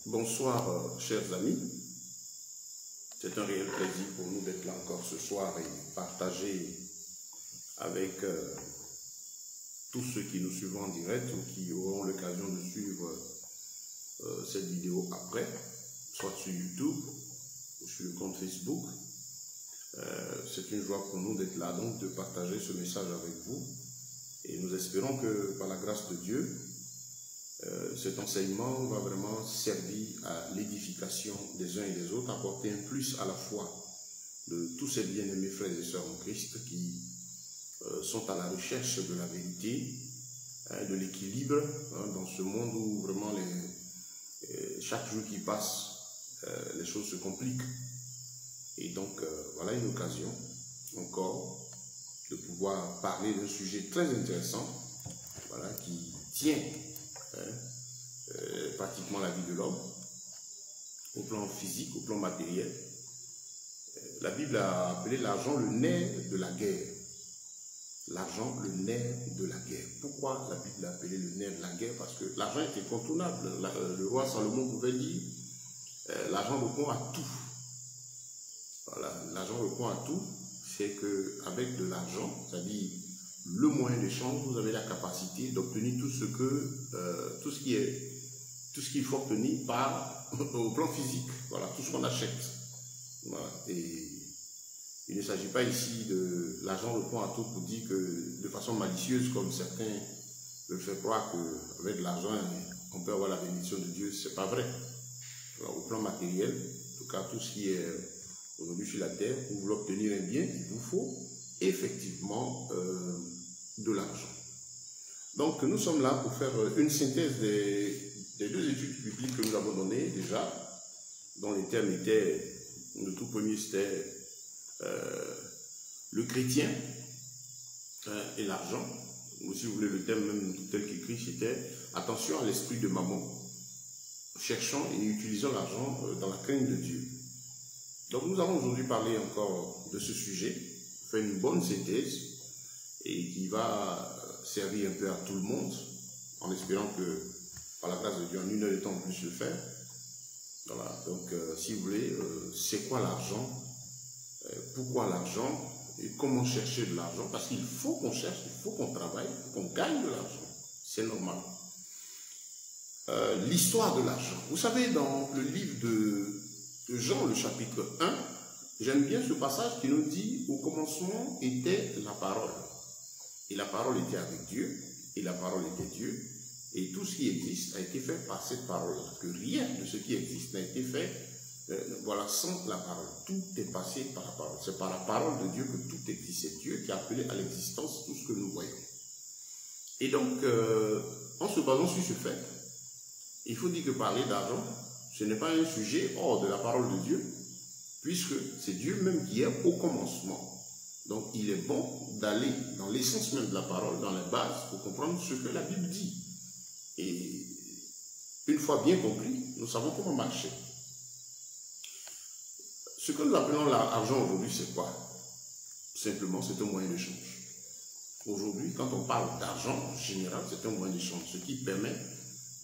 Bonsoir, chers amis. C'est un réel plaisir pour nous d'être là encore ce soir et partager avec tous ceux qui nous suivent en direct ou qui auront l'occasion de suivre cette vidéo après, soit sur YouTube ou sur le compte Facebook. C'est une joie pour nous d'être là, donc de partager ce message avec vous. Et nous espérons que par la grâce de Dieu, cet enseignement va vraiment servir à l'édification des uns et des autres, apporter un plus à la foi de tous ces bien-aimés frères et sœurs en Christ qui sont à la recherche de la vérité, de l'équilibre dans ce monde où vraiment chaque jour qui passe, les choses se compliquent. Et donc voilà une occasion encore de pouvoir parler d'un sujet très intéressant, voilà, qui tient pratiquement la vie de l'homme, au plan physique, au plan matériel. La Bible a appelé l'argent le nerf de la guerre. L'argent, le nerf de la guerre. Pourquoi la Bible l'a appelé le nerf de la guerre? Parce que l'argent est incontournable. Le roi Salomon pouvait dire l'argent répond à tout. Voilà, l'argent répond à tout. C'est qu'avec de l'argent, c'est-à-dire le moyen d'échange, vous avez la capacité d'obtenir tout ce qu'il faut obtenir au plan physique, voilà, tout ce qu'on achète. Voilà. Et il ne s'agit pas ici de l'argent répond à tout pour dire que de façon malicieuse, comme certains veulent faire croire qu'avec de l'argent, on peut avoir la bénédiction de Dieu. C'est pas vrai. Voilà, au plan matériel, en tout cas, tout ce qui est aujourd'hui sur la terre, pour vous obtenir un bien, il vous faut effectivement de l'argent. Donc nous sommes là pour faire une synthèse des deux études bibliques que nous avons données déjà, dont les thèmes étaient, le tout premier c'était le chrétien et l'argent. Ou si vous voulez le thème même tel qu'écrit, c'était attention à l'esprit de mammon, cherchant et utilisant l'argent dans la crainte de Dieu. Donc nous allons aujourd'hui parler encore de ce sujet, faire une bonne synthèse et qui va servir un peu à tout le monde, en espérant que par la grâce de Dieu en une heure de temps on puisse le faire. Voilà, donc si vous voulez, c'est quoi l'argent, pourquoi l'argent et comment chercher de l'argent, parce qu'il faut qu'on cherche, il faut qu'on travaille, qu'on gagne de l'argent, c'est normal. L'histoire de l'argent, vous savez, dans le livre de Jean, le chapitre 1, j'aime bien ce passage qui nous dit « Au commencement était la parole, et la parole était avec Dieu, et la parole était Dieu, et tout ce qui existe a été fait par cette parole. » Parce que rien de ce qui existe n'a été fait voilà, sans la parole. Tout est passé par la parole. C'est par la parole de Dieu que tout existe. C'est Dieu qui a appelé à l'existence tout ce que nous voyons. Et donc, en se basant sur ce fait, il faut dire que parler d'argent, ce n'est pas un sujet hors de la parole de Dieu, puisque c'est Dieu même qui est au commencement. Donc il est bon d'aller dans l'essence même de la parole, dans les bases, pour comprendre ce que la Bible dit. Et une fois bien compris, nous savons comment marcher. Ce que nous appelons l'argent aujourd'hui, c'est quoi? Simplement, c'est un moyen d'échange. Aujourd'hui, quand on parle d'argent, en général, c'est un moyen d'échange, ce qui permet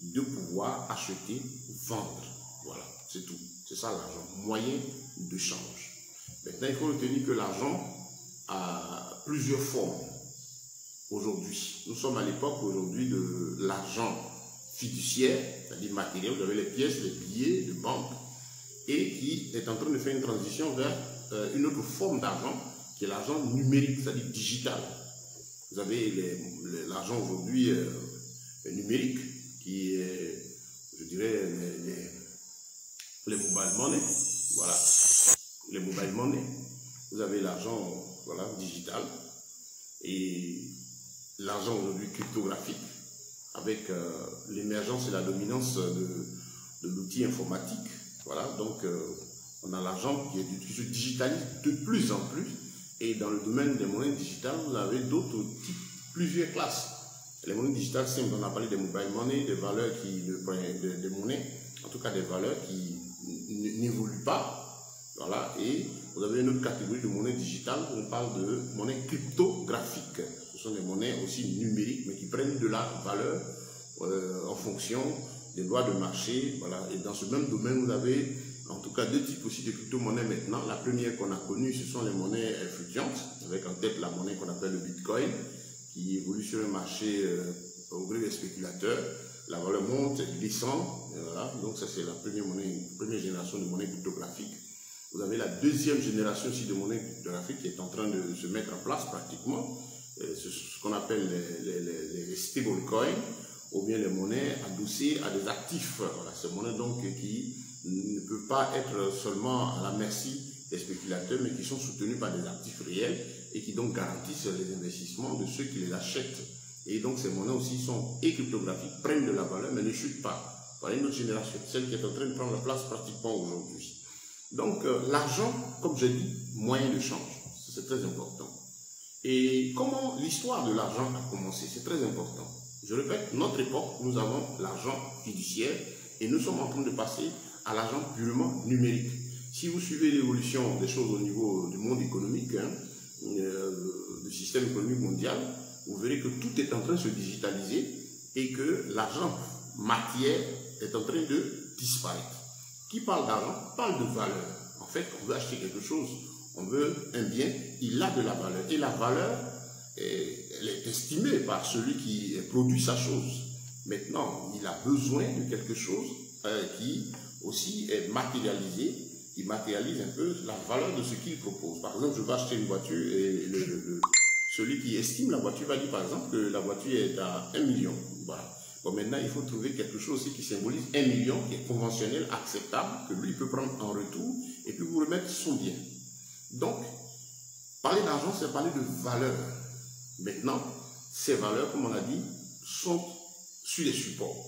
de pouvoir acheter, vendre. Voilà, c'est tout. C'est ça l'argent, moyen de change. Maintenant, il faut retenir que l'argent a plusieurs formes aujourd'hui. Nous sommes à l'époque aujourd'hui de l'argent fiduciaire, c'est-à-dire matériel. Vous avez les pièces, les billets de banque, et qui est en train de faire une transition vers une autre forme d'argent, qui est l'argent numérique, c'est-à-dire digital. Vous avez l'argent aujourd'hui numérique, qui est, je dirais, les mobile money, voilà, les mobile money. Vous avez l'argent, voilà, digital, et l'argent aujourd'hui cryptographique, avec l'émergence et la dominance de l'outil informatique. Voilà, donc on a l'argent qui se digitalise de plus en plus, et dans le domaine des monnaies digitales, vous avez d'autres types, plusieurs classes. Les monnaies digitales simples, on a parlé des mobile money, des valeurs des monnaies, en tout cas des valeurs qui n'évoluent pas. Voilà, et vous avez une autre catégorie de monnaie digitale où on parle de monnaie cryptographique. Ce sont des monnaies aussi numériques, mais qui prennent de la valeur en fonction des lois de marché. Voilà. Et dans ce même domaine, vous avez en tout cas deux types aussi de crypto-monnaies maintenant. La première qu'on a connue, ce sont les monnaies fluctuantes, avec en tête la monnaie qu'on appelle le Bitcoin, qui évolue sur le marché au gré des spéculateurs. La valeur monte, descend, voilà. Donc ça c'est la première génération de monnaie cryptographique. Vous avez la deuxième génération aussi de monnaie cryptographique qui est en train de se mettre en place pratiquement. C'est ce qu'on appelle les stablecoins, ou bien les monnaies adossées à des actifs. Voilà, ces monnaies donc qui ne peuvent pas être seulement à la merci des spéculateurs, mais qui sont soutenues par des actifs réels et qui donc garantissent les investissements de ceux qui les achètent. Et donc ces monnaies aussi sont cryptographiques, prennent de la valeur, mais ne chutent pas. Voilà une autre génération, celle qui est en train de prendre la place pratiquement aujourd'hui. Donc l'argent, comme je dis, moyen de change, c'est très important. Et comment l'histoire de l'argent a commencé, c'est très important. Je répète, notre époque, nous avons l'argent fiduciaire et nous sommes en train de passer à l'argent purement numérique. Si vous suivez l'évolution des choses au niveau du monde économique, du système économique mondial, vous verrez que tout est en train de se digitaliser et que l'argent matière est en train de disparaître. Qui parle d'argent parle de valeur. En fait, on veut acheter quelque chose, on veut un bien, il a de la valeur. Et la valeur, elle est estimée par celui qui produit sa chose. Maintenant, il a besoin de quelque chose qui aussi est matérialisé, qui matérialise un peu la valeur de ce qu'il propose. Par exemple, je vais acheter une voiture et celui qui estime la voiture va dire par exemple que la voiture est à 1 million. Voilà. Bon, maintenant, il faut trouver quelque chose aussi qui symbolise 1 million, qui est conventionnel, acceptable, que lui peut prendre en retour et puis vous remettre son bien. Donc, parler d'argent, c'est parler de valeur. Maintenant, ces valeurs, comme on l'a dit, sont sur les supports.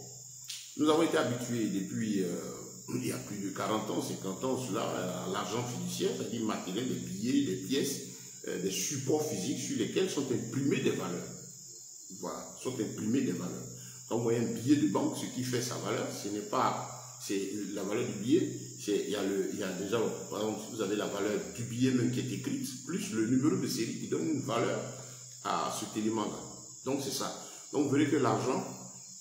Nous avons été habitués depuis il y a plus de 40 ans, 50 ans, à l'argent fiduciaire, c'est-à-dire matériel, des billets, des pièces, des supports physiques sur lesquels sont imprimées des valeurs. Voilà, sont imprimées des valeurs. Quand vous voyez un billet de banque, ce qui fait sa valeur, ce n'est pas la valeur du billet, il y a déjà, par exemple, vous avez la valeur du billet même qui est écrite, plus le numéro de série qui donne une valeur à cet élément-là. Donc c'est ça. Donc vous verrez que l'argent,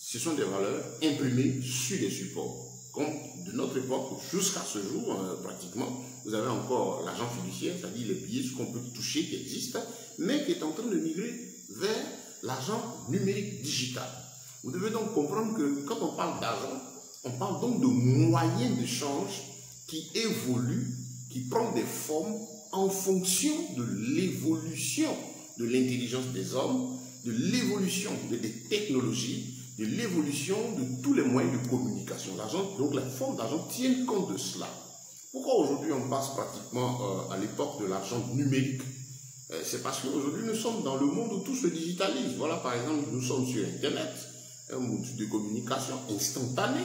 ce sont des valeurs imprimées sur des supports. Comme de notre époque jusqu'à ce jour, pratiquement, vous avez encore l'argent fiduciaire, c'est-à-dire les billets, ce qu'on peut toucher, qui existent, mais qui est en train de migrer vers l'argent numérique digital. Vous devez donc comprendre que quand on parle d'argent, on parle donc de moyens de change qui évoluent, qui prennent des formes en fonction de l'évolution de l'intelligence des hommes, de l'évolution des technologies, de l'évolution de tous les moyens de communication. L'argent, donc la forme d'argent tient compte de cela. Pourquoi aujourd'hui on passe pratiquement à l'époque de l'argent numérique? C'est parce qu'aujourd'hui nous sommes dans le monde où tout se digitalise. Voilà, par exemple, nous sommes sur Internet, un mode de communication instantané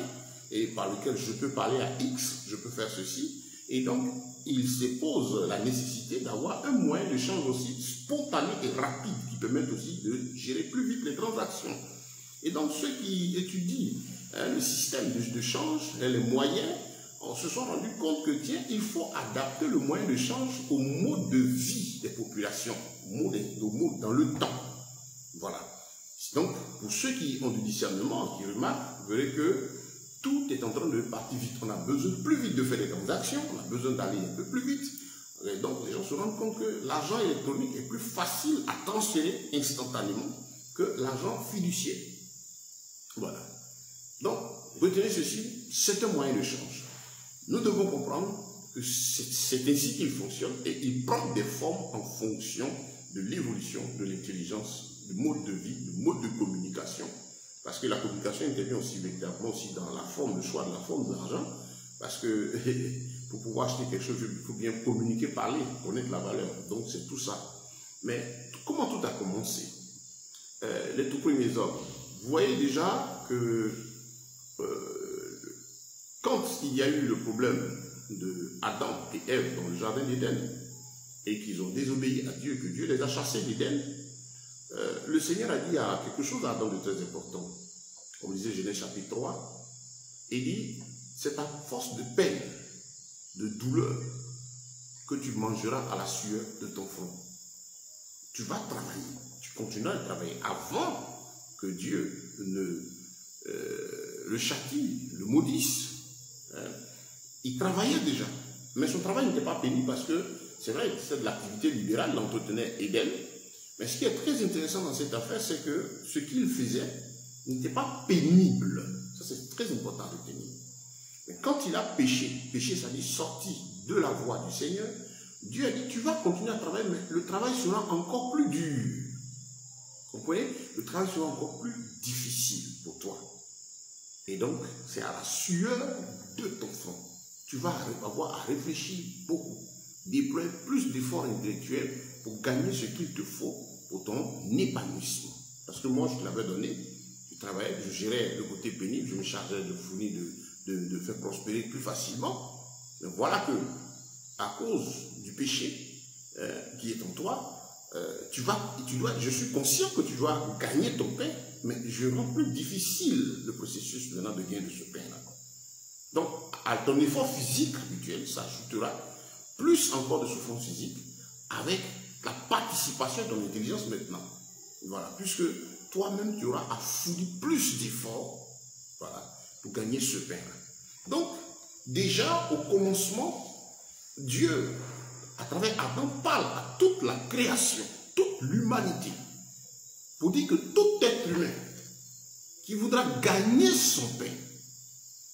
et par lequel je peux parler à X, je peux faire ceci. Et donc, il se pose la nécessité d'avoir un moyen de change aussi spontané et rapide qui permette aussi de gérer plus vite les transactions. Et donc, ceux qui étudient le système de change et les moyens se sont rendus compte que, tiens, il faut adapter le moyen de change au mode de vie des populations, au mode dans le temps. Voilà. Donc, pour ceux qui ont du discernement, qui remarquent, vous verrez que tout est en train de partir vite. On a besoin plus vite de faire des transactions, on a besoin d'aller un peu plus vite. Et donc, les gens se rendent compte que l'argent électronique est plus facile à transférer instantanément que l'argent fiduciaire. Voilà. Donc, retenez ceci, c'est un moyen de change. Nous devons comprendre que c'est ainsi qu'il fonctionne et il prend des formes en fonction de l'évolution de l'intelligence, du mode de vie, du mode de communication. Parce que la communication intervient aussi véritablement aussi dans la forme, le choix de la forme de l'argent. Parce que pour pouvoir acheter quelque chose, il faut bien communiquer, parler, connaître la valeur. Donc c'est tout ça. Mais comment tout a commencé? Les tout premiers hommes. Vous voyez déjà que quand il y a eu le problème de Adam et Ève dans le jardin d'Éden et qu'ils ont désobéi à Dieu, que Dieu les a chassés d'Éden, le Seigneur a dit à quelque chose à Adam de très important. Comme disait Genèse chapitre 3, il dit, c'est à force de peine, de douleur, que tu mangeras à la sueur de ton front. Tu vas travailler, tu continueras à travailler avant que Dieu ne le châtient, le maudissent. Hein. Il travaillait déjà, mais son travail n'était pas pénible parce que, c'est vrai, c'est de l'activité libérale, il entretenait Eden. Mais ce qui est très intéressant dans cette affaire, c'est que ce qu'il faisait n'était pas pénible. Ça, c'est très important de tenir. Mais quand il a péché, ça dit sorti de la voie du Seigneur, Dieu a dit, tu vas continuer à travailler, mais le travail sera encore plus dur. Vous comprenez? Le travail sera encore plus difficile pour toi. Et donc, c'est à la sueur de ton front. Tu vas avoir à réfléchir beaucoup, déployer plus d'efforts intellectuels pour gagner ce qu'il te faut pour ton épanouissement. Parce que moi, je te l'avais donné, je travaillais, je gérais le côté pénible, je me chargeais de fournir, de faire prospérer plus facilement. Mais voilà que, à cause du péché qui est en toi, je suis conscient que tu dois gagner ton pain, mais je rends plus difficile le processus maintenant de gagner de ce pain-là. Donc, à ton effort physique habituel, ça ajoutera plus encore de souffrance physique avec la participation de ton intelligence maintenant. Voilà, puisque toi-même, tu auras à fournir plus d'efforts, voilà, pour gagner ce pain-là. Donc, déjà, au commencement, Dieu, à travers Adam, parle à toute la création, toute l'humanité, pour dire que tout être humain qui voudra gagner son pain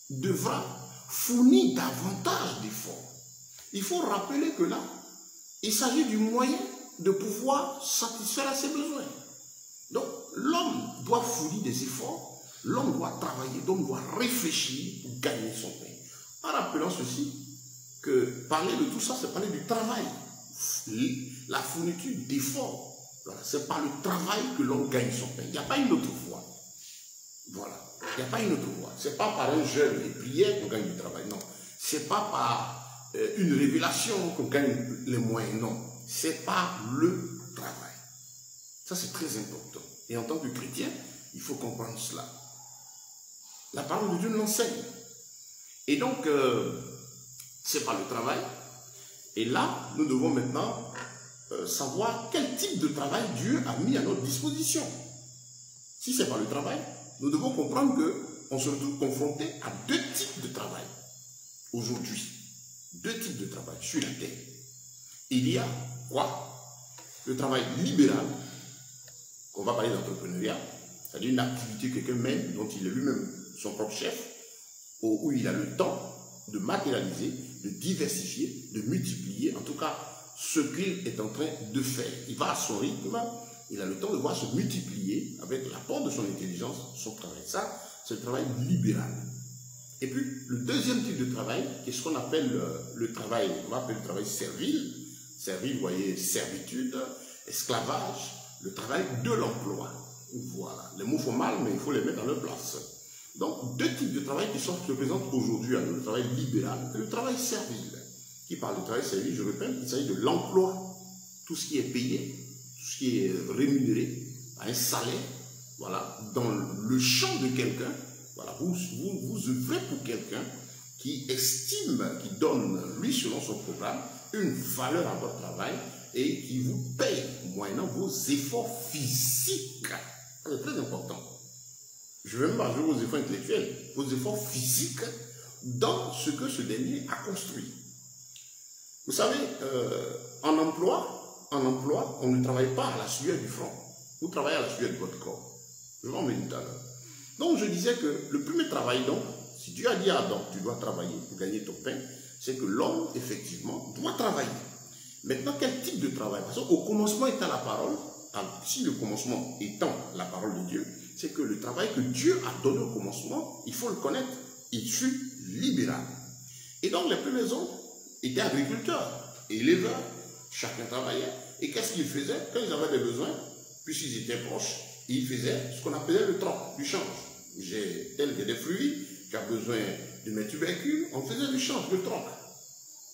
devra fournir davantage d'efforts. Il faut rappeler que là, il s'agit du moyen de pouvoir satisfaire à ses besoins. Donc, l'homme doit fournir des efforts, l'homme doit travailler, l'homme doit réfléchir pour gagner son pain. En rappelant ceci, que parler de tout ça, c'est parler du travail, la fourniture d'efforts. Voilà, c'est par le travail que l'on gagne son pain. Il n'y a pas une autre voie. Voilà, il n'y a pas une autre voie. Ce n'est pas par un jeûne et prière qu'on gagne du travail, non. Ce n'est pas par une révélation qu'on gagne les moyens, non. C'est par le travail. Ça, c'est très important. Et en tant que chrétien, il faut comprendre cela. La parole de Dieu nous l'enseigne. Et donc, c'est par le travail. Et là, nous devons maintenant savoir quel type de travail Dieu a mis à notre disposition. Si c'est par le travail, nous devons comprendre qu'on se retrouve confronté à deux types de travail. Aujourd'hui, deux types de travail sur la terre. Il y a quoi? Le travail libéral, qu'on va parler d'entrepreneuriat, c'est-à-dire une activité que quelqu'un mène, dont il est lui-même son propre chef, où il a le temps de matérialiser, de diversifier, de multiplier, en tout cas, ce qu'il est en train de faire. Il va à son rythme, il a le temps de voir se multiplier avec l'apport de son intelligence, son travail. Ça, c'est le travail libéral. Et puis, le deuxième type de travail, qui est ce qu'on appelle le travail, on va appeler le travail servile. Servile, vous voyez, servitude, esclavage, le travail de l'emploi. Voilà. Les mots font mal, mais il faut les mettre dans leur place. Donc, deux types de travail qui se présentent aujourd'hui à nous, le travail libéral et le travail servile. Qui parle de travail servile, je répète, il s'agit de l'emploi, tout ce qui est payé, tout ce qui est rémunéré, à un salaire, voilà, dans le champ de quelqu'un, voilà, vous œuvrez pour quelqu'un qui estime, qui donne, lui, selon son programme, une valeur à votre travail et qui vous paye moyennant vos efforts physiques. C'est très important. Je vais même ajouter vos efforts intellectuels, vos efforts physiques dans ce que ce dernier a construit. Vous savez, en emploi, on ne travaille pas à la sueur du front. Vous travaillez à la sueur de votre corps. Je vais en venir tout à l'heure. Donc, je disais que le premier travail, donc, si Dieu a dit à Adam, tu dois travailler pour gagner ton pain, c'est que l'homme, effectivement, doit travailler. Maintenant, quel type de travail? Parce qu'au commencement étant la parole, si le commencement étant la parole de Dieu, c'est que le travail que Dieu a donné au commencement, il faut le connaître, il fut libéral. Et donc, les premiers hommes étaient agriculteurs, éleveurs, chacun travaillait. Et qu'est-ce qu'ils faisaient? Quand ils avaient des besoins, puisqu'ils étaient proches, ils faisaient ce qu'on appelait le troc, du change. J'ai des fruits, tu as besoin de mes tubercules, on faisait du change, le troc.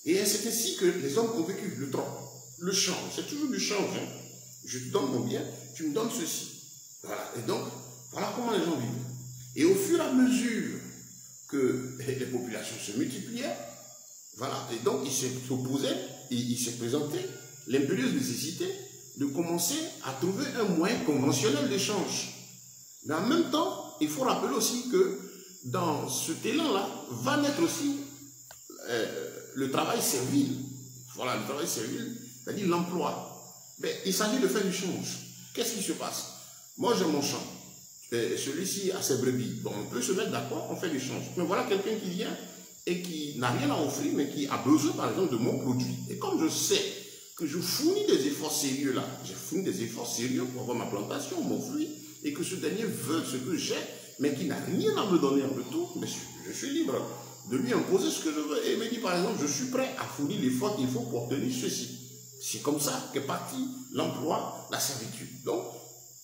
Et c'est ainsi que les hommes ont vécu, le troc, le change. C'est toujours du change. Hein. Je te donne mon bien, tu me donnes ceci. Voilà. Et donc, voilà comment les gens vivent. Et au fur et à mesure que les populations se multipliaient, voilà, et donc il s'opposait, il s'est présenté l'impérieuse nécessité de commencer à trouver un moyen conventionnel d'échange. Mais en même temps, il faut rappeler aussi que dans cet élan-là, va naître aussi le travail servile. Voilà, le travail servile, c'est-à-dire l'emploi. Mais il s'agit de faire du change. Qu'est-ce qui se passe? Moi, j'ai mon champ. Celui-ci a ses brebis. Bon, on peut se mettre d'accord, on fait du change. Mais voilà quelqu'un qui vient et qui n'a rien à offrir, mais qui a besoin, par exemple, de mon produit. Et comme je sais que je fournis des efforts sérieux là, j'ai fourni des efforts sérieux pour avoir ma plantation, mon fruit, et que ce dernier veut ce que j'ai, mais qui n'a rien à me donner en retour, mais je suis libre de lui imposer ce que je veux. Et il me dit, par exemple, je suis prêt à fournir l'effort qu'il faut pour obtenir ceci. C'est comme ça qu'est parti l'emploi, la servitude. Donc,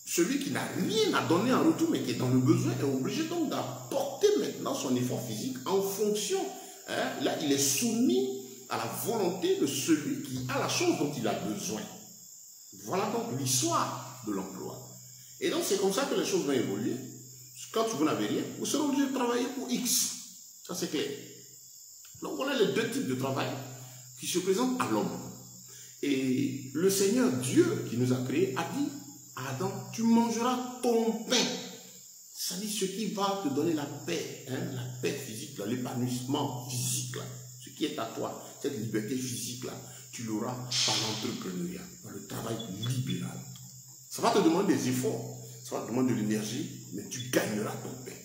celui qui n'a rien à donner en retour, mais qui est dans le besoin, est obligé donc d'apporter maintenant son effort physique en fonction. Hein, là, il est soumis à la volonté de celui qui a la chose dont il a besoin. Voilà donc l'histoire de l'emploi. Et donc, c'est comme ça que les choses vont évoluer. Quand vous n'avez rien, vous serez obligé de travailler pour X. Ça, c'est clair. Donc, voilà les deux types de travail qui se présentent à l'homme. Et le Seigneur Dieu qui nous a créés a dit à Adam, tu mangeras ton pain. Ça dit ce qui va te donner la paix, hein, la paix physique, l'épanouissement physique, là, ce qui est à toi, cette liberté physique, là, tu l'auras par l'entrepreneuriat, par le travail libéral. Ça va te demander des efforts, ça va te demander de l'énergie, mais tu gagneras ton pain.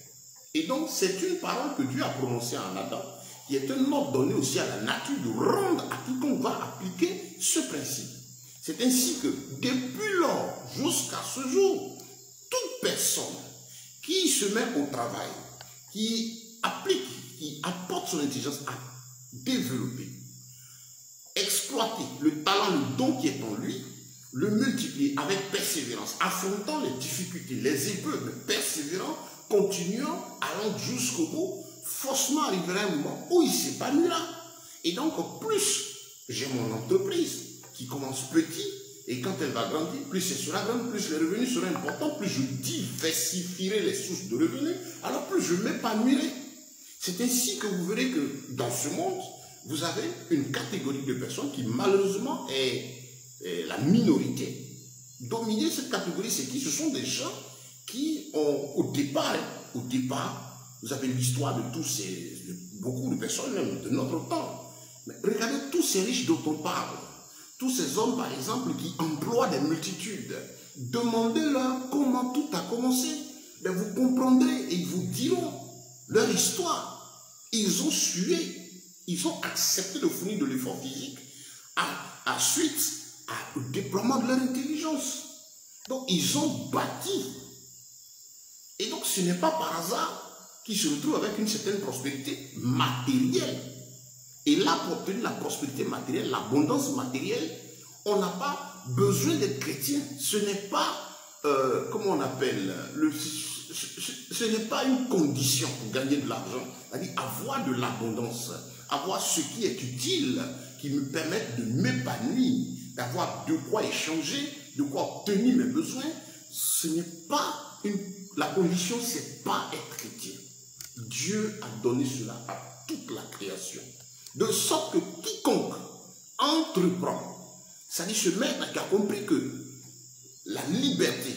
Et donc, c'est une parole que Dieu a prononcée en Adam, qui est un ordre donné aussi à la nature de rendre à quiconque va appliquer ce principe. C'est ainsi que, depuis lors jusqu'à ce jour, toute personne qui se met au travail, qui applique, qui apporte son intelligence à développer, exploiter le talent, le don qui est en lui, le multiplier avec persévérance, affrontant les difficultés, les épreuves, persévérant, continuant, allant jusqu'au bout, forcément arrivera un moment où il s'épanouira. Et donc, plus j'ai mon entreprise qui commence petit, et quand elle va grandir, plus elle sera grande, plus les revenus seront importants, plus je diversifierai les sources de revenus, alors plus je m'épanouirai. C'est ainsi que vous verrez que dans ce monde, vous avez une catégorie de personnes qui malheureusement est la minorité. Dominer cette catégorie, c'est qui? Ce sont des gens qui ont, au départ, vous avez l'histoire de beaucoup de personnes, même de notre temps. Mais regardez tous ces riches dont on parle. Tous ces hommes, par exemple, qui emploient des multitudes. Demandez-leur comment tout a commencé. Ben, vous comprendrez et ils vous diront leur histoire. Ils ont sué, ils ont accepté de fournir de l'effort physique suite au déploiement de leur intelligence. Donc, ils ont bâti. Et donc, ce n'est pas par hasard qu'ils se retrouvent avec une certaine prospérité matérielle. Et là, pour obtenir la prospérité matérielle, l'abondance matérielle, on n'a pas besoin d'être chrétien. Ce n'est pas, comment on appelle, ce n'est pas une condition pour gagner de l'argent. C'est-à-dire avoir de l'abondance, avoir ce qui est utile, qui me permette de m'épanouir, d'avoir de quoi échanger, de quoi obtenir mes besoins. Ce n'est pas la condition, c'est pas être chrétien. Dieu a donné cela à toute la création. De sorte que quiconque entreprend, c'est-à-dire ce maître qui a compris que la liberté,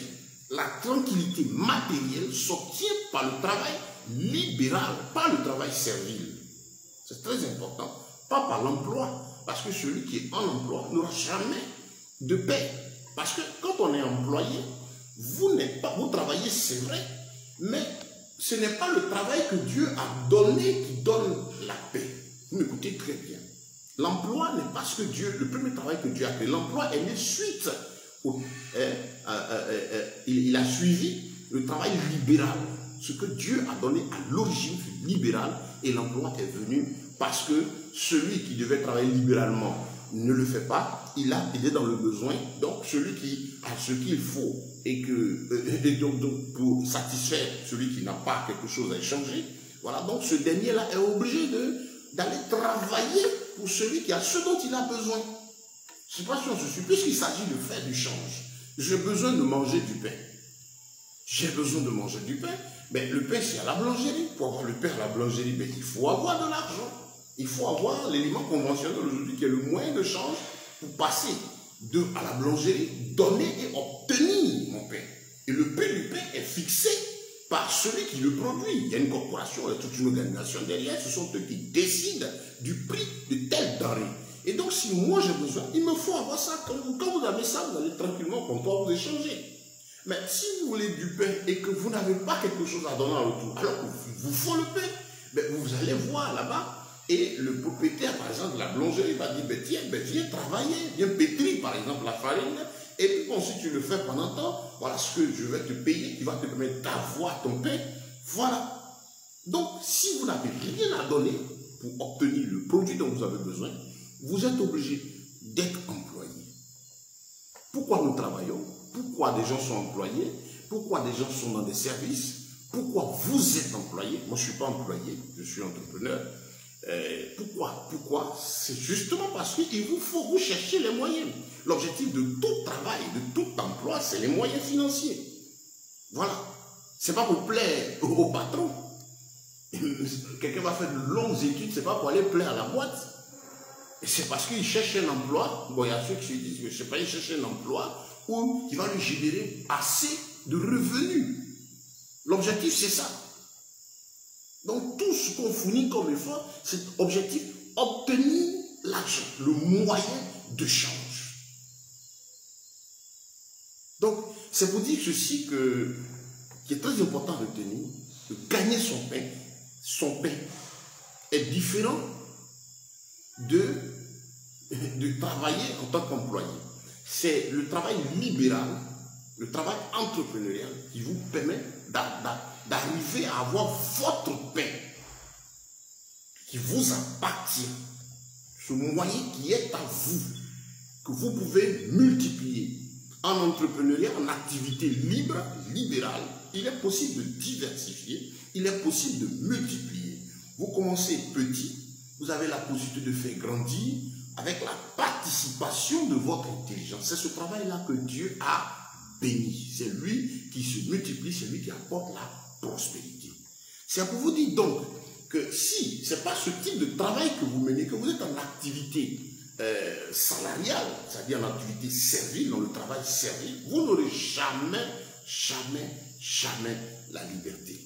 la tranquillité matérielle s'obtient par le travail libéral, pas le travail servile. C'est très important, pas par l'emploi, parce que celui qui est en emploi n'aura jamais de paix. Parce que quand on est employé, vous travaillez, c'est vrai, mais ce n'est pas le travail que Dieu a donné qui donne la paix. Vous m'écoutez très bien. L'emploi n'est pas ce que Dieu, le premier travail que Dieu a fait. L'emploi est né suite. Il a suivi le travail libéral. Ce que Dieu a donné à l'origine fut libéral et l'emploi est venu parce que celui qui devait travailler libéralement ne le fait pas. Il est dans le besoin. Donc celui qui a ce qu'il faut et donc pour satisfaire celui qui n'a pas quelque chose à échanger, voilà, donc ce dernier-là est obligé d'aller travailler pour celui qui a ce dont il a besoin. Je ne sais pas si on se suit, puisqu'il s'agit de faire du change. J'ai besoin de manger du pain. J'ai besoin de manger du pain. Mais le pain, c'est à la boulangerie. Pour avoir le pain à la boulangerie, mais il faut avoir de l'argent. Il faut avoir l'élément conventionnel aujourd'hui qui est le moyen de change pour passer à la boulangerie, donner et obtenir mon pain. Et le prix du pain est fixé par celui qui le produit. Il y a une corporation, il y a toute une organisation derrière, ce sont eux qui décident du prix de telle denrée. Et donc, si moi j'ai besoin, il me faut avoir ça. Quand vous avez ça, vous allez tranquillement pouvoir vous échanger. Mais si vous voulez du pain et que vous n'avez pas quelque chose à donner en retour, alors qu'il vous faut le pain, ben vous allez voir là-bas, et le propriétaire, par exemple, de la boulangerie va dire, ben tiens, viens travailler, viens pétrir, par exemple, la farine, et puis bon, si tu le fais pendant temps, voilà ce que je vais te payer, qui va te permettre d'avoir ton pain, voilà. Donc, si vous n'avez rien à donner pour obtenir le produit dont vous avez besoin, vous êtes obligé d'être employé. Pourquoi nous travaillons? Pourquoi des gens sont employés? Pourquoi des gens sont dans des services? Pourquoi vous êtes employé? Moi, je ne suis pas employé, je suis entrepreneur. Pourquoi? C'est justement parce qu'il vous faut vous chercher les moyens. L'objectif de tout travail, de tout emploi, c'est les moyens financiers. Voilà. Ce n'est pas pour plaire au patron. Quelqu'un va faire de longues études, ce n'est pas pour aller plaire à la boîte. Et c'est parce qu'il cherche un emploi. Bon, il y a ceux qui se disent que je ne sais pas, il cherche un emploi où il va lui générer assez de revenus. L'objectif, c'est ça. Donc, tout ce qu'on fournit comme effort, c'est l'objectif, obtenir l'argent, le moyen de change. Donc, c'est pour dire ceci qui est très important à retenir, de gagner son pain est différent de travailler en tant qu'employé. C'est le travail libéral, le travail entrepreneurial qui vous permet d'arriver à avoir votre pain qui vous appartient, ce moyen qui est à vous, que vous pouvez multiplier. En entrepreneuriat, en activité libre, libérale, il est possible de diversifier, il est possible de multiplier. Vous commencez petit, vous avez la possibilité de faire grandir avec la participation de votre intelligence. C'est ce travail-là que Dieu a béni. C'est lui qui se multiplie, c'est lui qui apporte la prospérité. C'est pour vous dire donc que si ce n'est pas ce type de travail que vous menez, que vous êtes en activité salariale, c'est-à-dire en activité servile, dans le travail servile, vous n'aurez jamais la liberté.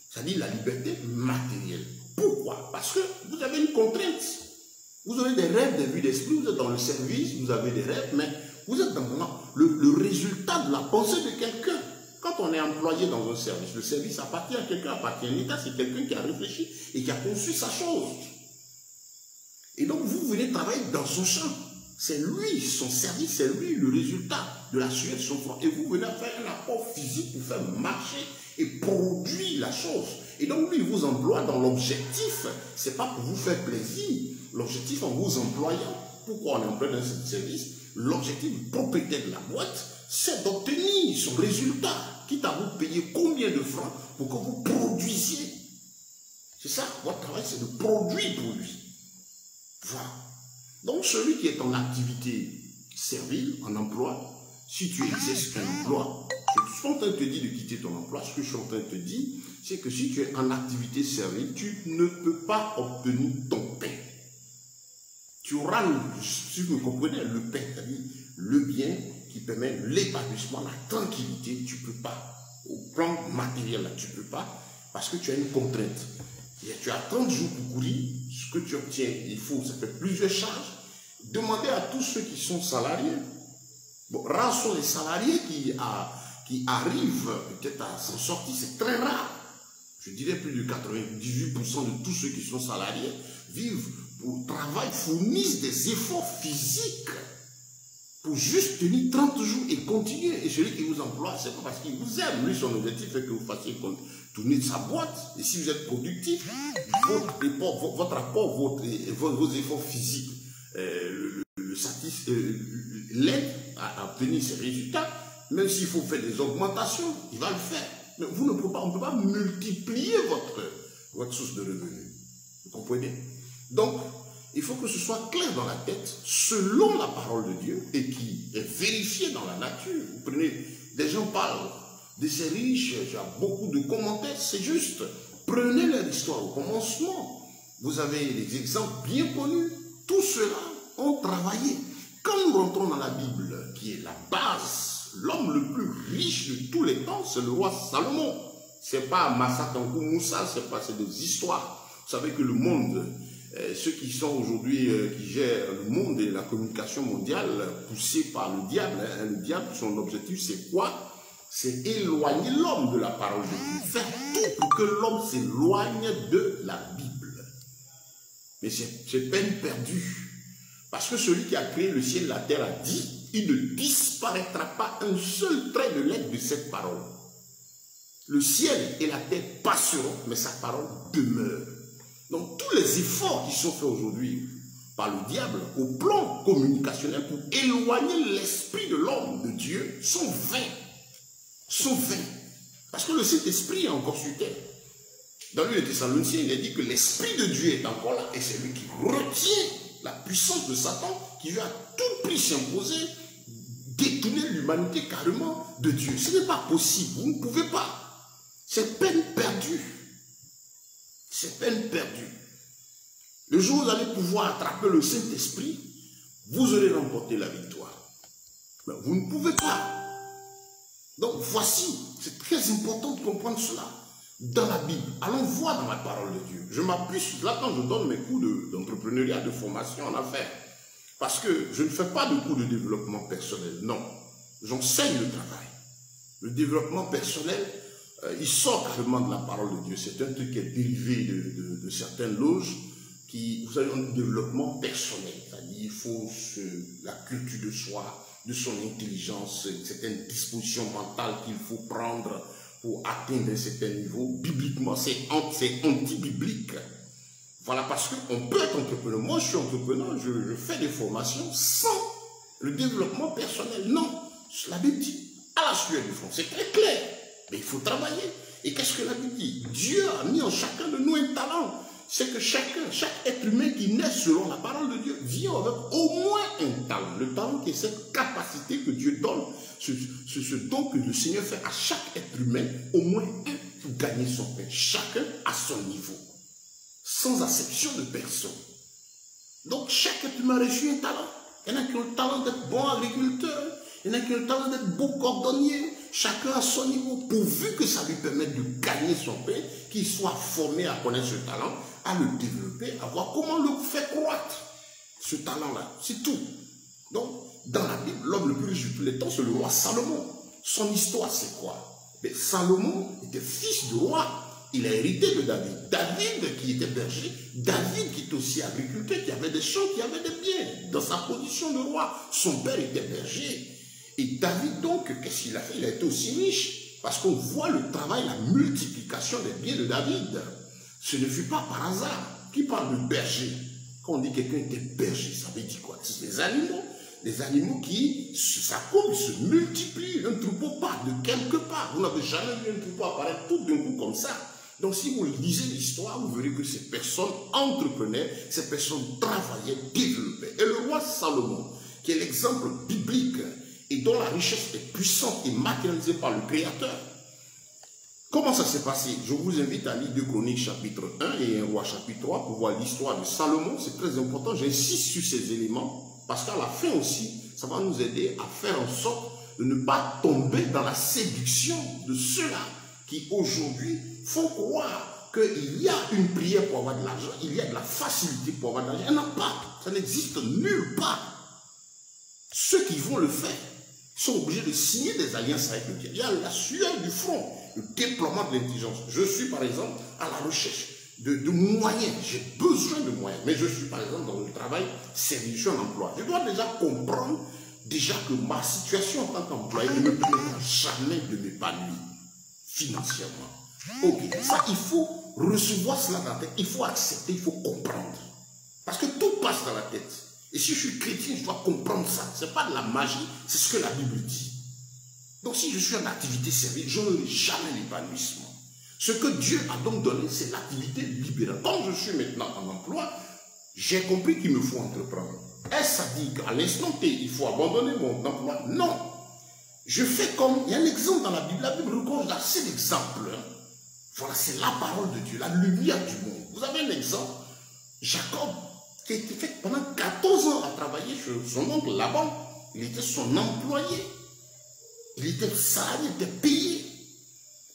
C'est-à-dire la liberté matérielle. Pourquoi? Parce que vous avez une contrainte. Vous avez des rêves, des vues d'esprit, vous êtes dans le service, vous avez des rêves, mais vous êtes dans le résultat de la pensée de quelqu'un. Quand on est employé dans un service, le service appartient à quelqu'un, appartient à l'État, c'est quelqu'un qui a réfléchi et qui a conçu sa chose. Et donc vous venez travailler dans son champ. C'est lui, son service, c'est lui le résultat de la sueur de son front. Et vous venez faire un apport physique pour faire marcher et produire la chose. Et donc lui, il vous emploie dans l'objectif, ce n'est pas pour vous faire plaisir. L'objectif en vous employant, pourquoi on est employé dans ce service? L'objectif du propriétaire de la boîte, c'est d'obtenir son résultat, quitte à vous payer combien de francs pour que vous produisiez. C'est ça, votre travail, c'est de produire pour lui. Voilà. Donc celui qui est en activité servile, en emploi, si tu exerces un emploi, je suis en train de te dire de quitter ton emploi. Ce que je suis en train de te dire, c'est que si tu es en activité servile, tu ne peux pas obtenir ton pain. Tu auras, si vous me comprenez, le pain, c'est-à-dire le bien qui permet l'épanouissement, la tranquillité, tu ne peux pas. Au plan matériel, là, tu ne peux pas, parce que tu as une contrainte. Tu as 30 jours pour courir, ce que tu obtiens, il faut, ça fait plusieurs charges. Demandez à tous ceux qui sont salariés. Bon, rares sont les salariés qui arrivent peut-être à s'en sortir, c'est très rare. Je dirais plus de 98% de tous ceux qui sont salariés vivent au travail, fournissent des efforts physiques pour juste tenir 30 jours et continuer. Et celui qui vous emploie, c'est pas parce qu'il vous aime. Lui, son objectif est que vous fassiez tourner de sa boîte. Et si vous êtes productif, votre apport, vos efforts physiques l'aide à obtenir ses résultats. Même s'il faut faire des augmentations, il va le faire. Mais on ne peut pas multiplier votre source de revenus. Vous comprenez? Donc, il faut que ce soit clair dans la tête, selon la parole de Dieu, et qui est vérifiée dans la nature. Vous prenez, des gens parlent de ces riches, il y a beaucoup de commentaires, c'est juste. Prenez leur histoire au commencement. Vous avez des exemples bien connus. Tous ceux-là ont travaillé. Quand nous rentrons dans la Bible, qui est la base, l'homme le plus riche de tous les temps, c'est le roi Salomon. C'est pas Massa Tankou Moussa, c'est des histoires. Vous savez que le monde, ceux qui sont aujourd'hui, qui gèrent le monde et la communication mondiale, poussés par le diable, son objectif c'est quoi? C'est éloigner l'homme de la parole de Dieu. Faire tout pour que l'homme s'éloigne de la Bible. Mais c'est peine perdue. Parce que celui qui a créé le ciel et la terre a dit, il ne disparaîtra pas un seul trait de lettre de cette parole. Le ciel et la terre passeront, mais sa parole demeure. Donc tous les efforts qui sont faits aujourd'hui par le diable au plan communicationnel pour éloigner l'esprit de l'homme de Dieu sont vains. Sont vains. Parce que le Saint-Esprit est encore sur terre. Dans le Thessaloniciens, il est dit que l'Esprit de Dieu est encore là et c'est lui qui retient la puissance de Satan qui veut à tout prix s'imposer, détourner l'humanité carrément de Dieu. Ce n'est pas possible, vous ne pouvez pas. C'est peine perdue. C'est peine perdue. Le jour où vous allez pouvoir attraper le Saint-Esprit, vous aurez remporté la victoire. Mais vous ne pouvez pas. Donc voici, c'est très important de comprendre cela. Dans la Bible, allons voir dans la parole de Dieu. Je m'appuie sur là quand je donne mes cours d'entrepreneuriat, de formation en affaires. Parce que je ne fais pas de cours de développement personnel, non. J'enseigne le travail. Le développement personnel, il sort carrément de la parole de Dieu. C'est un truc qui est dérivé de certaines loges qui, vous savez, ont un développement personnel. C'est-à-dire il faut la culture de soi, de son intelligence, certaines dispositions mentales qu'il faut prendre pour atteindre un certain niveau. Bibliquement, c'est anti-biblique. Voilà, parce qu'on peut être entrepreneur. Moi, je suis entrepreneur, je fais des formations sans le développement personnel. Non, la Bible dit, à la sueur du front, c'est très clair. Mais il faut travailler. Et qu'est-ce que la Bible dit? Dieu a mis en chacun de nous un talent. C'est que chaque être humain qui naît selon la parole de Dieu vient avec au moins un talent. Le talent qui est cette capacité que Dieu donne, ce don que le Seigneur fait à chaque être humain, au moins un pour gagner son pain. Chacun à son niveau, sans acception de personne. Donc chaque être humain a reçu un talent. Il y en a qui ont le talent d'être bon agriculteur, il y en a qui ont le talent d'être bon cordonnier. Chacun à son niveau, pourvu que ça lui permette de gagner son pain, qu'il soit formé à connaître ce talent, à le développer, à voir comment le faire croître, ce talent-là. C'est tout. Donc, dans la Bible, l'homme le plus riche de tous les temps, c'est le roi Salomon. Son histoire, c'est quoi? Mais Salomon était fils de roi. Il a hérité de David. David qui était berger, David qui était aussi agriculteur, qui avait des champs, qui avait des biens. Dans sa position de roi, son père était berger. Et David, donc, qu'est-ce qu'il a fait? Il a été aussi riche. Parce qu'on voit le travail, la multiplication des biens de David. Ce ne fut pas par hasard. Qui parle de berger? Quand on dit que quelqu'un était berger, ça veut dire quoi? C'est des animaux qui s'accourent, se multiplient. Un troupeau part de quelque part. Vous n'avez jamais vu un troupeau apparaître tout d'un coup comme ça. Donc si vous lisez l'histoire, vous verrez que ces personnes entreprenaient, ces personnes travaillaient, développaient. Et le roi Salomon, qui est l'exemple biblique, et dont la richesse est puissante et matérialisée par le Créateur. Comment ça s'est passé? Je vous invite à lire 2 Chroniques chapitre 1 et 1 Roi chapitre 3 pour voir l'histoire de Salomon. C'est très important, j'insiste sur ces éléments, parce qu'à la fin aussi, ça va nous aider à faire en sorte de ne pas tomber dans la séduction de ceux-là qui aujourd'hui font croire qu'il y a une prière pour avoir de l'argent, il y a de la facilité pour avoir de l'argent. Il n'y en a pas, ça n'existe nulle part. Ceux qui vont le faire sont obligés de signer des alliances avec le diable. Il y a la sueur du front, le déploiement de l'intelligence. Je suis par exemple à la recherche de moyens, j'ai besoin de moyens, mais je suis par exemple dans le travail, service, je suis en emploi. Je dois déjà comprendre que ma situation en tant qu'employé ne me permettra jamais de m'épanouir financièrement. Ok, ça il faut recevoir cela dans la tête, il faut accepter, il faut comprendre. Parce que tout passe dans la tête. Et si je suis chrétien, je dois comprendre ça. Ce n'est pas de la magie, c'est ce que la Bible dit. Donc si je suis en activité servile, je n'aurai jamais l'épanouissement. Ce que Dieu a donc donné, c'est l'activité libérale. Quand je suis maintenant en emploi, j'ai compris qu'il me faut entreprendre. Est-ce à dire qu'à l'instant T, il faut abandonner mon emploi? Non. Je fais comme, il y a un exemple dans la Bible regorge d'assez d'exemples. Voilà, c'est la parole de Dieu, la lumière du monde. Vous avez un exemple, Jacob, qui a été fait pendant 14 ans à travailler chez son oncle Laban. Il était son employé. Il était salarié, il était payé.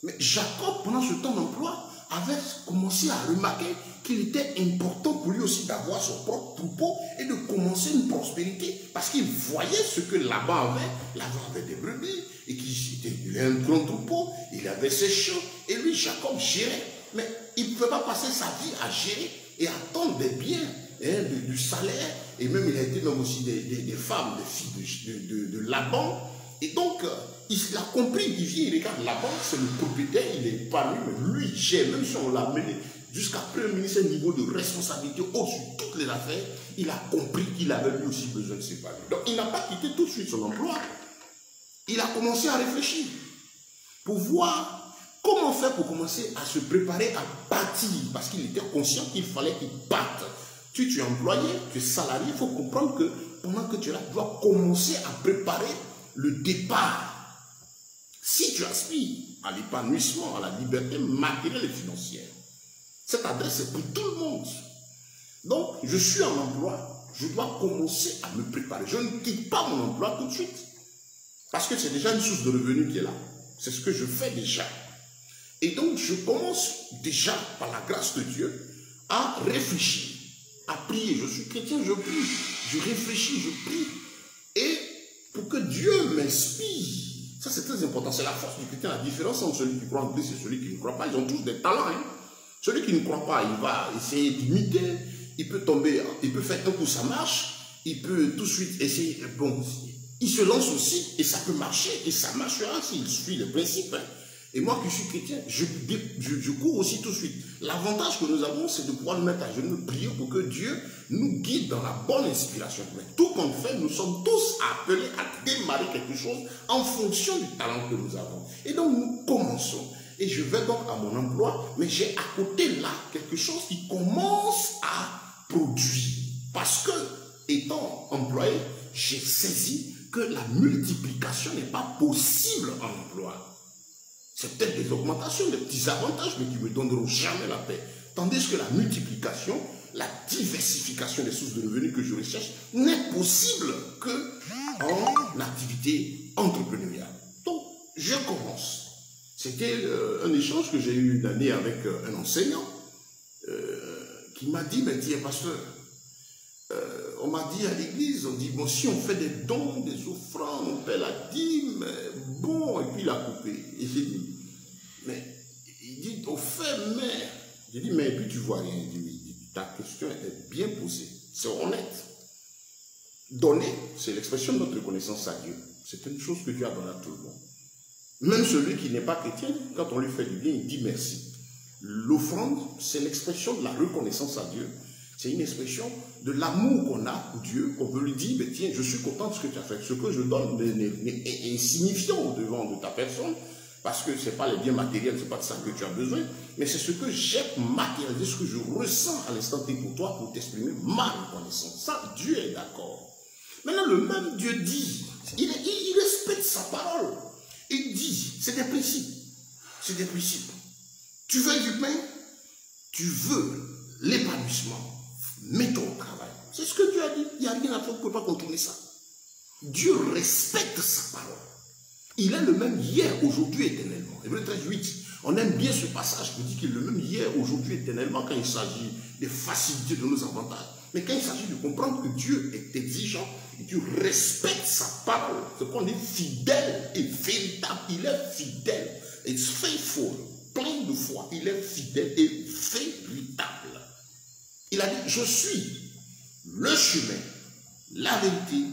Mais Jacob, pendant ce temps d'emploi, avait commencé à remarquer qu'il était important pour lui aussi d'avoir son propre troupeau et de commencer une prospérité. Parce qu'il voyait ce que Laban avait. Laban avait des brebis, et il avait un grand troupeau, il avait ses champs, et lui, Jacob, gérait. Mais il ne pouvait pas passer sa vie à gérer et attendre des biens, hein, du salaire, et même il a été même aussi des femmes, des filles de Laban. Et donc, il a compris, il vient, il regarde Laban, c'est le propriétaire, il est pas lui, mais lui, il gère, même si on l'a mené jusqu'à premier ministre, un niveau de responsabilité au-dessus de toutes les affaires, il a compris qu'il avait lui aussi besoin de s'épargner. Donc, il n'a pas quitté tout de suite son emploi. Il a commencé à réfléchir pour voir comment faire pour commencer à se préparer à partir, parce qu'il était conscient qu'il fallait qu'il parte. Tu es employé, tu es salarié, il faut comprendre que pendant que tu es là, tu dois commencer à préparer le départ. Si tu aspires à l'épanouissement, à la liberté matérielle et financière, cette adresse est pour tout le monde. Donc, je suis en emploi, je dois commencer à me préparer. Je ne quitte pas mon emploi tout de suite, parce que c'est déjà une source de revenus qui est là. C'est ce que je fais déjà. Et donc, je commence déjà, par la grâce de Dieu, à réfléchir, à prier. Je suis chrétien, je prie, je réfléchis, je prie. Et pour que Dieu m'inspire, ça c'est très important, c'est la force du chrétien. La différence entre celui qui croit en Christ et celui qui ne croit pas, ils ont tous des talents. Hein. Celui qui ne croit pas, il va essayer d'imiter, il peut tomber, il peut faire un coup, ça marche, il peut tout de suite essayer, bon, il se lance aussi et ça peut marcher, et ça marchera s'il suit les principes. Hein. Et moi qui suis chrétien, je cours aussi tout de suite. L'avantage que nous avons, c'est de pouvoir nous mettre à genoux, prier pour que Dieu nous guide dans la bonne inspiration. Mais tout qu'on fait, nous sommes tous appelés à démarrer quelque chose en fonction du talent que nous avons. Et donc nous commençons. Et je vais donc à mon emploi, mais j'ai à côté là quelque chose qui commence à produire. Parce que, étant employé, j'ai saisi que la multiplication n'est pas possible en emploi. C'est peut-être des augmentations, des petits avantages, mais qui ne me donneront jamais la paix. Tandis que la multiplication, la diversification des sources de revenus que je recherche n'est possible qu'en activité entrepreneuriale. Donc, je commence. C'était un échange que j'ai eu une année avec un enseignant qui m'a dit, mais tiens, pasteur, on m'a dit à l'église, on dit, bon, si on fait des dons, des offrandes, on paie la dîme, bon, et puis il a coupé. Et j'ai dit, mais, il dit, on fait, mais, j'ai dit, mais, et puis tu vois rien. Il dit, ta question est bien posée, c'est honnête. Donner, c'est l'expression de notre reconnaissance à Dieu. C'est une chose que Dieu a donnée à tout le monde. Même celui qui n'est pas chrétien, quand on lui fait du bien, il dit merci. L'offrande, c'est l'expression de la reconnaissance à Dieu. C'est une expression de l'amour qu'on a pour Dieu, qu'on veut lui dire, mais tiens, je suis content de ce que tu as fait. Ce que je donne est insignifiant au-devant de ta personne, parce que ce n'est pas les biens matériels, ce n'est pas de ça que tu as besoin, mais c'est ce que j'ai matérialisé, ce que je ressens à l'instant T pour toi, pour t'exprimer ma reconnaissance. Ça, Dieu est d'accord. Maintenant, le même Dieu dit, il respecte sa parole. Il dit, c'est des principes. C'est des principes. Tu veux du pain, tu veux l'épanouissement. Mets-toi au travail. C'est ce que Dieu a dit. Il n'y a rien à faire, on ne peut pas contourner ça. Dieu respecte sa parole. Il est le même hier, aujourd'hui, éternellement. Hébreux 13:8. On aime bien ce passage qui dit qu'il est le même hier, aujourd'hui, éternellement, quand il s'agit des facilités de nos avantages. Mais quand il s'agit de comprendre que Dieu est exigeant, et Dieu respecte sa parole, c'est qu'on est fidèle et véritable. Il est fidèle. It's faithful. Plein de foi. Il est fidèle et véritable. Il a dit, je suis le chemin, la vérité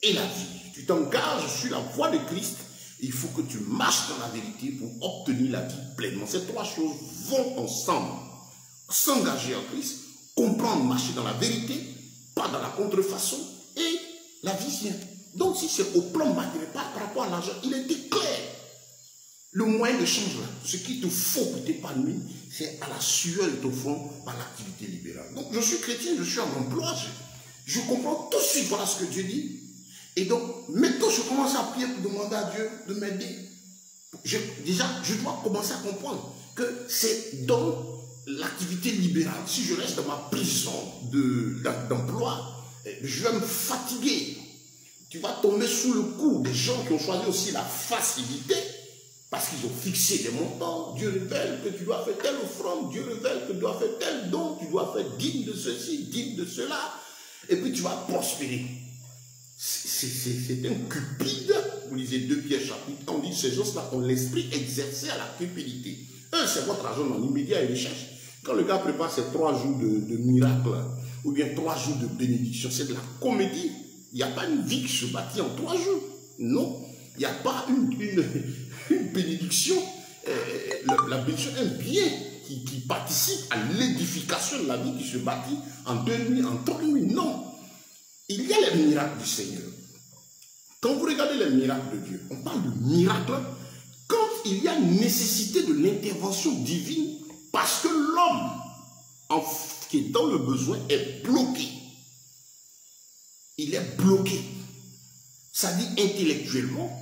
et la vie. Tu t'engages sur la voie de Christ. Il faut que tu marches dans la vérité pour obtenir la vie pleinement. Ces trois choses vont ensemble. S'engager en Christ, comprendre, marcher dans la vérité, pas dans la contrefaçon, et la vie vient. Donc si c'est au plan matériel, pas par rapport à l'argent, il était clair. Le moyen de changer, ce qu'il te faut pour t'épanouir, c'est à la sueur de ton front par l'activité libérale. Donc je suis chrétien, je suis en emploi, je comprends tout de suite, voilà ce que Dieu dit. Et donc, maintenant je commence à prier pour demander à Dieu de m'aider. Déjà, je dois commencer à comprendre que c'est dans l'activité libérale. Si je reste dans ma prison d'emploi, je vais me fatiguer. Tu vas tomber sous le coup des gens qui ont choisi aussi la facilité. Parce qu'ils ont fixé des montants. Dieu révèle que tu dois faire telle offrande. Dieu révèle que tu dois faire tel don. Tu dois faire digne de ceci, digne de cela. Et puis tu vas prospérer. C'est un cupide. Vous lisez 2 Pierre chapitre. On dit ces gens-là ont l'esprit exercé à la cupidité. C'est votre argent dans l'immédiat et recherche. Quand le gars prépare ses 3 jours de miracle, ou bien 3 jours de bénédiction, c'est de la comédie. Il n'y a pas une vie qui se bâtit en 3 jours. Non. Il n'y a pas une bénédiction. La bénédiction est un bien qui participe à l'édification de la vie qui se bâtit en 2 nuits, en 3 nuits. Non. Il y a les miracles du Seigneur. Quand vous regardez les miracles de Dieu, on parle de miracles quand il y a une nécessité de l'intervention divine parce que l'homme qui est dans le besoin est bloqué. Il est bloqué. Ça dit intellectuellement,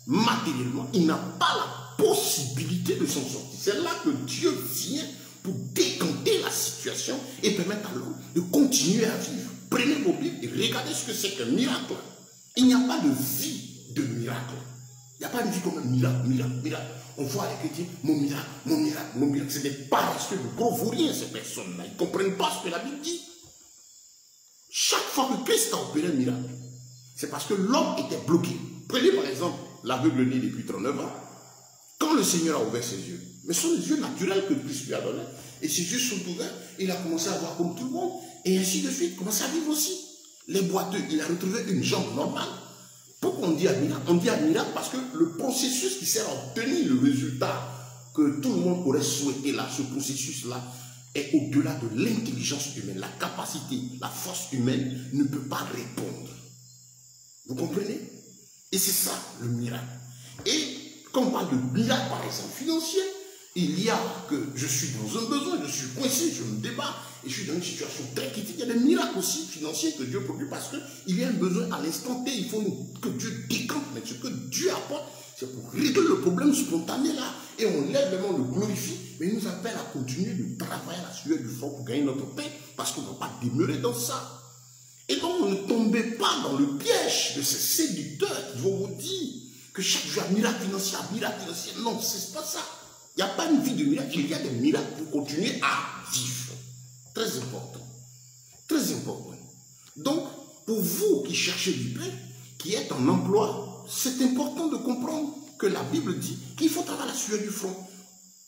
matériellement, il n'a pas la possibilité de s'en sortir. C'est là que Dieu vient pour décanter la situation et permettre à l'homme de continuer à vivre. Prenez vos Bibles et regardez ce que c'est qu'un miracle. Il n'y a pas de vie de miracle. Il n'y a pas de vie comme un miracle, miracle. On voit les chrétiens, mon miracle, mon miracle, mon miracle. C'est des paresseux, de gros vauriens, ces personnes-là. Ils ne comprennent pas ce que la Bible dit. Chaque fois que Christ a opéré un miracle, c'est parce que l'homme était bloqué. Prenez par exemple l'aveugle né depuis 39 ans. Quand le Seigneur a ouvert ses yeux, mais ce sont les yeux naturels que Christ lui a donnés, et ses yeux sont ouverts, il a commencé à voir comme tout le monde, et ainsi de suite, il commence à vivre aussi. Les boiteux, il a retrouvé une jambe normale. Pourquoi on dit à miracle? On dit à miracle parce que le processus qui sert à obtenir le résultat que tout le monde aurait souhaité là, ce processus-là, est au-delà de l'intelligence humaine. La capacité, la force humaine ne peut pas répondre. Vous comprenez? Et c'est ça le miracle. Et quand on parle de miracle, par exemple, financier, il y a que je suis dans un besoin, je suis coincé, je me débat, et je suis dans une situation très critique. Il y a des miracles aussi financiers que Dieu produit parce qu'il y a un besoin à l'instant T. Il faut que Dieu décante. Mais ce que Dieu apporte, c'est pour régler le problème spontané là. Et on lève le nom, le glorifie, mais il nous appelle à continuer de travailler à la sueur du front pour gagner notre paix parce qu'on ne va pas demeurer dans ça. Et donc, ne tombez pas dans le piège de ces séducteurs qui vont vous dire que chaque jour, miracle financier, miracle financier. Non, c'est pas ça. Il n'y a pas une vie de miracle, il y a des miracles pour continuer à vivre. Très important. Très important. Donc, pour vous qui cherchez du pain, qui êtes en emploi, c'est important de comprendre que la Bible dit qu'il faut travailler à la sueur du front.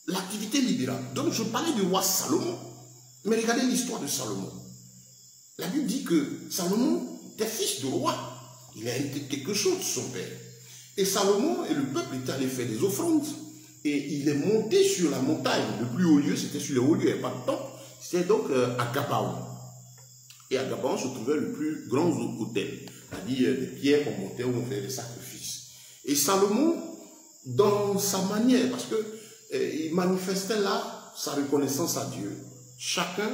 L'activité libérale. Donc, je parlais du roi Salomon. Mais regardez l'histoire de Salomon. La Bible dit que Salomon était fils de roi. Il a hérité quelque chose de son père. Et Salomon et le peuple étaient allés faire des offrandes. Et il est monté sur la montagne. Le plus haut lieu, c'était sur les hauts lieux, il n'y avait pas de temple. C'était donc à Gabaon. Et à Gabaon se trouvait le plus grand hôtel. C'est-à-dire des pierres qu'on montait où on faisait des sacrifices. Et Salomon, dans sa manière, parce qu'il manifestait là sa reconnaissance à Dieu, chacun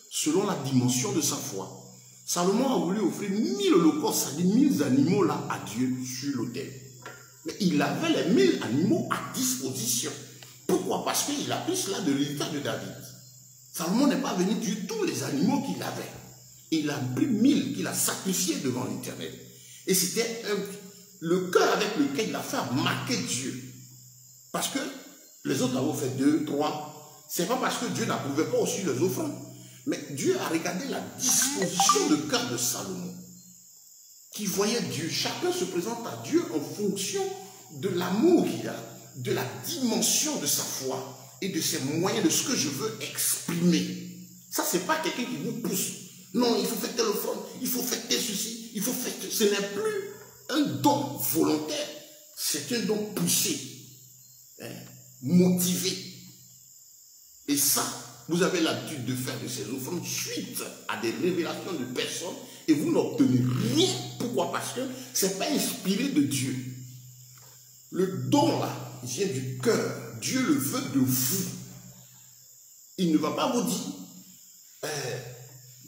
selon la dimension de sa foi. Salomon a voulu offrir 1000 holocaustes, c'est-à-dire 1000 animaux là à Dieu sur l'autel. Mais il avait les 1000 animaux à disposition. Pourquoi? Parce qu'il a pris cela de l'héritage de David. Salomon n'est pas venu tuer tous les animaux qu'il avait. Il a pris 1000 qu'il a sacrifiés devant l'Éternel. Et c'était le cœur avec lequel il a fait marquer Dieu. Parce que les autres avaient fait 2, 3. Ce n'est pas parce que Dieu n'approuvait pas aussi les offrandes. Mais Dieu a regardé la disposition de cœur de Salomon. Qui voyait Dieu. Chacun se présente à Dieu en fonction de l'amour qu'il a, de la dimension de sa foi et de ses moyens, de ce que je veux exprimer. Ça, ce n'est pas quelqu'un qui vous pousse. Non, il faut faire telle offrande, il faut faire tel ceci, il faut faire tel... Ce n'est plus un don volontaire, c'est un don poussé, motivé. Et ça, vous avez l'habitude de faire de ces offrandes suite à des révélations de personnes et vous n'obtenez rien. Pourquoi? Parce que ce n'est pas inspiré de Dieu. Le don là, il vient du cœur. Dieu le veut de vous. Il ne va pas vous dire,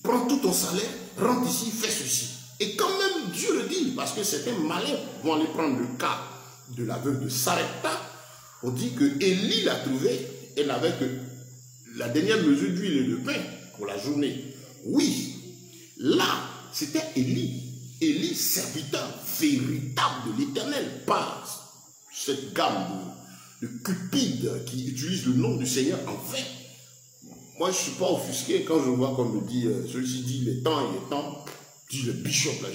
prends tout ton salaire, rentre ici, fais ceci. Et quand même Dieu le dit, parce que certains malins vont aller prendre le cas de l'aveugle de Sarepta. On dit que Élie l'a trouvé, elle n'avait que la dernière mesure d'huile et de pain pour la journée. Oui, là, c'était Élie. Élie, serviteur véritable de l'Éternel, pas cette gamme de cupides qui utilisent le nom du Seigneur en vain. Moi, je ne suis pas offusqué quand je vois, comme me dit, celui-ci dit, il est temps, dit le bishop, là,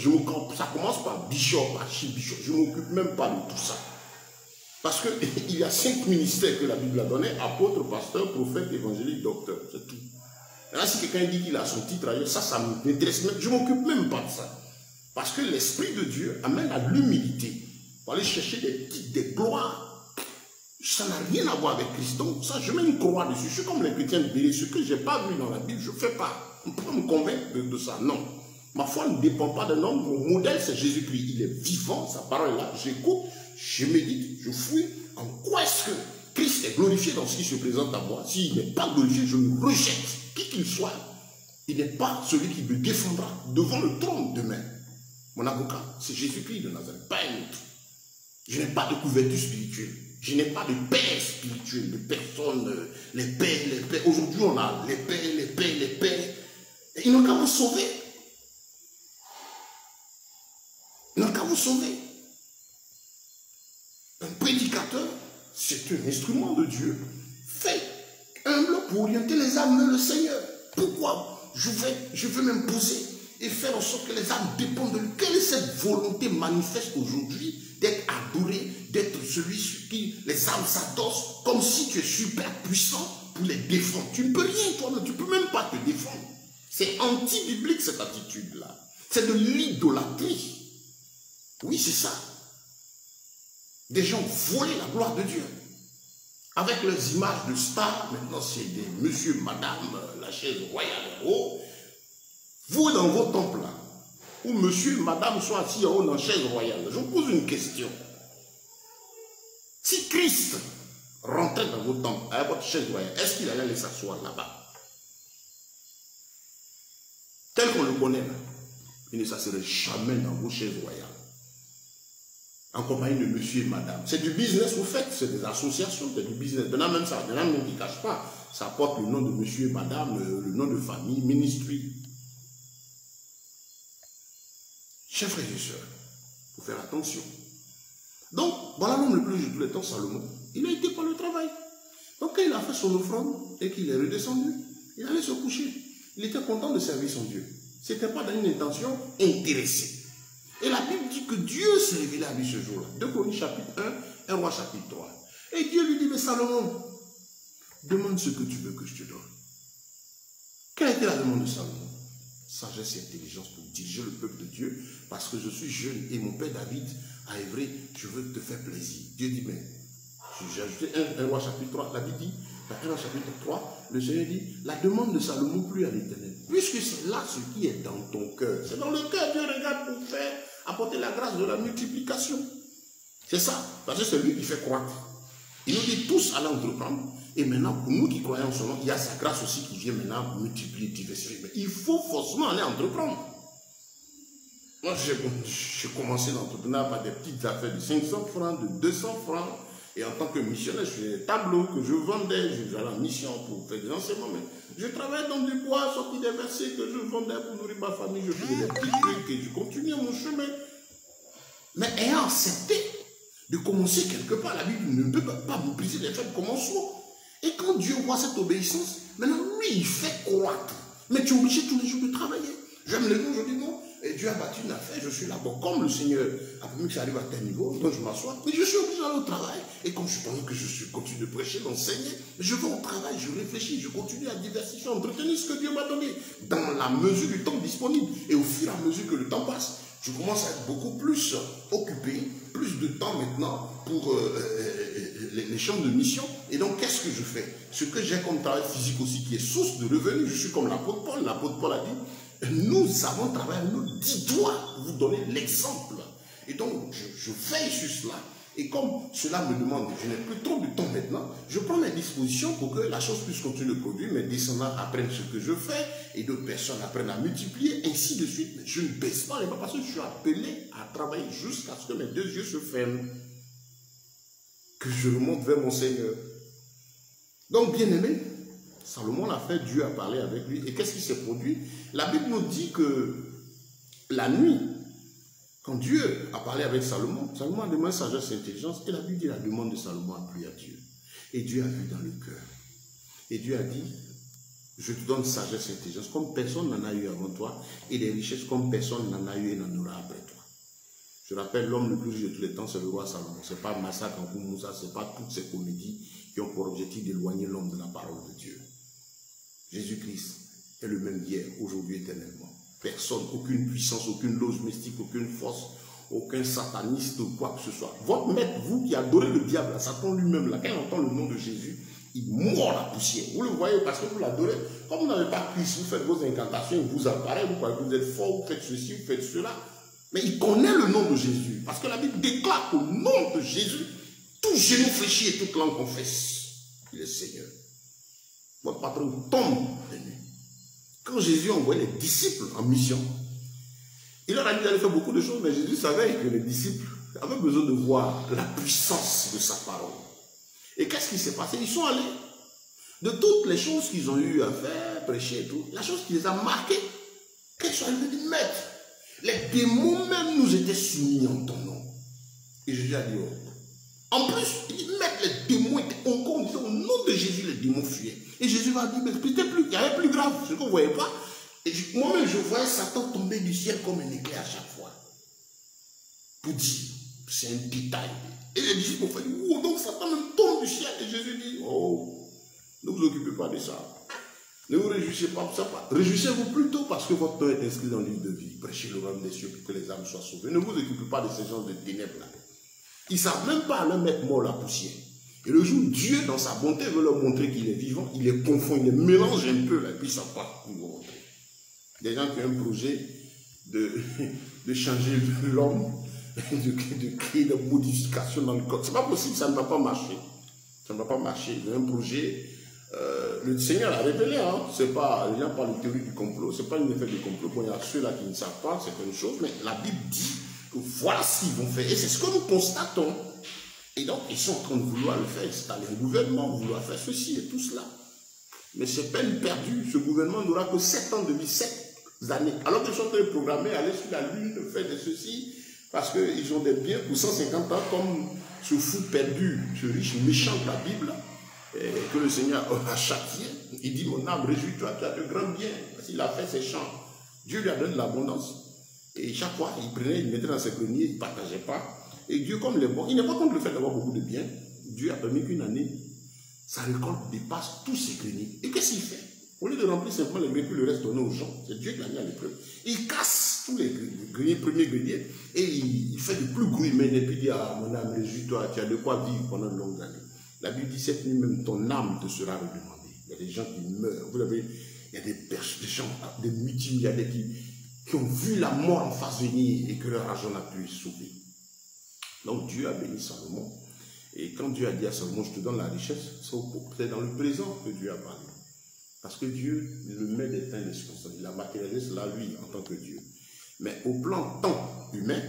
ça commence par bishop, archibishop, je ne m'occupe même pas de tout ça. Parce qu'il y a 5 ministères que la Bible a donnés, apôtre, pasteur, prophète, évangéliste, docteur, c'est tout. Et là, si quelqu'un dit qu'il a son titre ailleurs, ça m'intéresse même, je ne m'occupe même pas de ça. Parce que l'Esprit de Dieu amène à l'humilité, pour aller chercher des titres, des gloires. Ça n'a rien à voir avec Christ. Donc, ça, je mets une croix dessus. Je suis comme les chrétiens de ce que je n'ai pas vu dans la Bible, je ne fais pas. On peut me convaincre de ça. Non. Ma foi ne dépend pas d'un homme. Mon modèle, c'est Jésus-Christ. Il est vivant, sa parole est là. J'écoute, je médite, je fouille. En quoi est-ce que Christ est glorifié dans ce qui se présente à moi? S'il n'est pas glorifié, je le rejette. Qui qu'il soit, il n'est pas celui qui me défendra devant le trône demain. Mon avocat, c'est Jésus-Christ de Nazareth, pas un autre. Je n'ai pas de couverture spirituelle. Je n'ai pas de père spirituel, de personnes, les pères. Aujourd'hui, on a les pères. Et ils n'ont qu'à vous sauver. Ils n'ont qu'à vous sauver. Un prédicateur, c'est un instrument de Dieu, fait humble pour orienter les âmes vers le Seigneur. Pourquoi je veux m'imposer et faire en sorte que les âmes dépendent de lui? Quelle est cette volonté manifeste aujourd'hui d'être adoré, d'être celui sur qui les âmes s'adossent, comme si tu es super puissant pour les défendre? Tu ne peux rien, toi-même, tu ne peux même pas te défendre. C'est anti-biblique cette attitude-là. C'est de l'idolâtrie. Oui, c'est ça. Des gens volent la gloire de Dieu. Avec leurs images de stars, maintenant c'est des monsieur, madame, la chaise royale en haut. Vous dans vos temples là, où monsieur et madame sont assis en haut dans la chaise royale, je vous pose une question. Si Christ rentrait dans vos temples avec votre chaise royale, est-ce qu'il allait aller s'asseoir là-bas? Tel qu'on le connaît là, il ne s'asserait jamais dans vos chaises royales. En compagnie de monsieur et madame. C'est du business vous faites, c'est des associations, c'est du business. Maintenant même ça, maintenant même qui ne cache pas, ça porte le nom de monsieur et madame, le nom de famille, ministry. Chers frères et sœurs, il faut faire attention. Donc, voilà l'homme le plus riche de tous les temps, Salomon. Il a été par le travail. Donc, quand il a fait son offrande et qu'il est redescendu, il allait se coucher. Il était content de servir son Dieu. Ce n'était pas dans une intention intéressée. Et la Bible dit que Dieu s'est révélé à lui ce jour-là. 2 Chroniques chapitre 1, 1 Roi chapitre 3. Et Dieu lui dit, mais Salomon, demande ce que tu veux que je te donne. Quelle était la demande de Salomon? Sagesse et intelligence pour diriger le peuple de Dieu, parce que je suis jeune et mon père David a œuvré, je veux te faire plaisir. Dieu dit, mais j'ai ajouté 1 Roi chapitre 3, la Bible dit, dans 1 Roi chapitre 3, le Seigneur dit, la demande de Salomon plut à l'Éternel. Puisque c'est là ce qui est dans ton cœur, c'est dans le cœur, Dieu regarde pour faire apporter la grâce de la multiplication. C'est ça, parce que c'est lui qui fait croître. Il nous dit tous à l'entreprendre. Et maintenant, pour nous qui croyons en son nom, il y a sa grâce aussi qui vient maintenant multiplier, diversifier. Mais il faut forcément aller entreprendre. Moi, j'ai commencé l'entrepreneuriat par des petites affaires de 500 francs, de 200 francs. Et en tant que missionnaire, je faisais des tableaux que je vendais. Je faisais en mission pour faire des enseignements. Mais je travaillais dans du bois, sorti des versets que je vendais pour nourrir ma famille. Je faisais des petits trucs et je continuais mon chemin. Mais ayant accepté de commencer quelque part, la Bible ne peut pas nous briser les faibles commencements. Et quand Dieu voit cette obéissance, maintenant lui il fait croître. Mais tu es obligé tous les jours de travailler. J'aime les jours, je dis non. Et Dieu a battu une affaire, je suis là. Bon, comme le Seigneur a permis que j'arrive à tel niveau, donc je m'assois. Mais je suis obligé d'aller au travail. Et comme je pense que je continue de prêcher, d'enseigner, je vais au travail, je réfléchis, je continue à diversifier, entretenir ce que Dieu m'a donné. Dans la mesure du temps disponible. Et au fur et à mesure que le temps passe, je commence à être beaucoup plus occupé, plus de temps maintenant pour les champs de mission. Et donc, qu'est-ce que je fais? Ce que j'ai comme travail physique aussi, qui est source de revenus, je suis comme l'apôtre Paul. L'apôtre Paul a dit, nous avons travaillé, nous doit vous donner l'exemple. Et donc, je veille sur cela. Et comme cela me demande, je n'ai plus trop de temps maintenant, je prends mes dispositions pour que la chose puisse continuer de produire, mes descendants apprennent ce que je fais, et d'autres personnes apprennent à multiplier, ainsi de suite. Mais je ne baisse pas les bras parce que je suis appelé à travailler jusqu'à ce que mes deux yeux se ferment, que je remonte vers mon Seigneur. Donc, bien aimé, Salomon l'a fait, Dieu a parlé avec lui. Et qu'est-ce qui s'est produit? La Bible nous dit que la nuit, quand Dieu a parlé avec Salomon, Salomon a demandé sagesse et intelligence, et la Bible dit la demande de Salomon a plu à Dieu. Et Dieu a vu dans le cœur. Et Dieu a dit, je te donne sagesse et intelligence comme personne n'en a eu avant toi, et des richesses comme personne n'en a eu et n'en aura après toi. Je rappelle, l'homme le plus riche de tous les temps, c'est le roi Salomon. Ce n'est pas Massacre en Moussa, ce n'est pas toutes ces comédies qui ont pour objectif d'éloigner l'homme de la parole de Dieu. Jésus-Christ est le même hier, aujourd'hui, éternellement. Personne, aucune puissance, aucune loge mystique, aucune force, aucun sataniste ou quoi que ce soit. Votre maître, vous qui adorez le diable, Satan lui-même, là, quand il entend le nom de Jésus, il mord la poussière. Vous le voyez parce que vous l'adorez. Comme vous n'avez pas Christ, vous faites vos incantations, il vous apparaît, vous croyez que vous êtes fort, vous faites ceci, vous faites cela. Mais il connaît le nom de Jésus. Parce que la Bible déclare qu'au nom de Jésus, tout genou fléchit et toute langue confesse. Il est Seigneur. Votre patron tombe de nuit. Quand Jésus a envoyé les disciples en mission, il leur a dit d'aller faire beaucoup de choses, mais Jésus savait que les disciples avaient besoin de voir la puissance de sa parole. Et qu'est-ce qui s'est passé? Ils sont allés. De toutes les choses qu'ils ont eu à faire, prêcher et tout, la chose qui les a marqués, qu'ils sont arrivés de maître. Les démons même nous étaient soumis en ton nom. Et Jésus a dit, oh. En plus, il dit, maître, les démons étaient encore, on disait, au nom de Jésus, les démons fuyaient. Et Jésus va dire, mais c'était plus, il y avait plus grave, ce que vous ne voyez pas. Et moi-même, je voyais Satan tomber du ciel comme un éclair à chaque fois. Pour dire, c'est un détail. Et les disciples ont fait, oh, donc Satan même tombe du ciel. Et Jésus dit, oh, ne vous occupez pas de ça. Ne vous réjouissez pas pour ça. Réjouissez-vous plutôt parce que votre nom est inscrit dans le livre de vie. Prêchez le royaume des cieux pour que les âmes soient sauvées. Ne vous occupez pas de ces gens de ténèbres-là. Ils ne savent même pas leur mettre mort la poussière. Et le jour où Dieu, dans sa bonté, veut leur montrer qu'il est vivant, il les confond, il les mélange un peu, là, et puis ça part pour vous montrer. Des gens qui ont un projet de changer l'homme, de créer des modifications dans le corps. Ce n'est pas possible, ça ne va pas marcher. Ça ne va pas marcher. Il y a un projet, le Seigneur l'a révélé, hein. C'est pas, les gens parlent de théorie du complot, ce n'est pas une effet de complot. Bon, il y a ceux-là qui ne savent pas, c'est une chose, mais la Bible dit que voilà ce qu'ils vont faire. Et c'est ce que nous constatons. Et donc, ils sont en train de vouloir le faire, installer un gouvernement, vouloir faire ceci et tout cela. Mais c'est peine perdue. Ce gouvernement n'aura que 7 ans de vie, 7 années. Alors qu'ils sont en train de programmer, aller sur la lune, faire de ceci, parce qu'ils ont des biens pour 150 ans, comme ce fou perdu, ce riche méchant de la Bible, que le Seigneur a châtié. Il dit, mon âme, réjouis-toi, tu as de grands biens. Parce qu'il a fait ses champs. Dieu lui a donné l'abondance. Et chaque fois, il prenait, il mettait dans ses greniers, il ne partageait pas. Et Dieu, comme il est bon, il n'est pas contre le fait d'avoir beaucoup de biens. Dieu a permis qu'une année, sa récolte dépasse tous ses greniers. Et qu'est-ce qu'il fait? Au lieu de remplir simplement les greniers, puis le reste donner aux gens, c'est Dieu qui l'a mis à l'épreuve. Il casse tous les greniers, premiers greniers, et il fait de plus gros humains, et puis il dit, ah, mon âme, réjouis-toi, tu as de quoi vivre pendant de longues années. La Bible dit, cette nuit même, ton âme te sera redemandée. Il y a des gens qui meurent. Vous avez, il y a des gens, des multimilliardaires qui ont vu la mort en face venir et que leur argent n'a pu sauver. Donc Dieu a béni Salomon. Et quand Dieu a dit à Salomon, je te donne la richesse, c'est dans le présent que Dieu a parlé. Parce que Dieu le met des temps et des circonstances. Il a matérialisé cela lui en tant que Dieu. Mais au plan temps humain,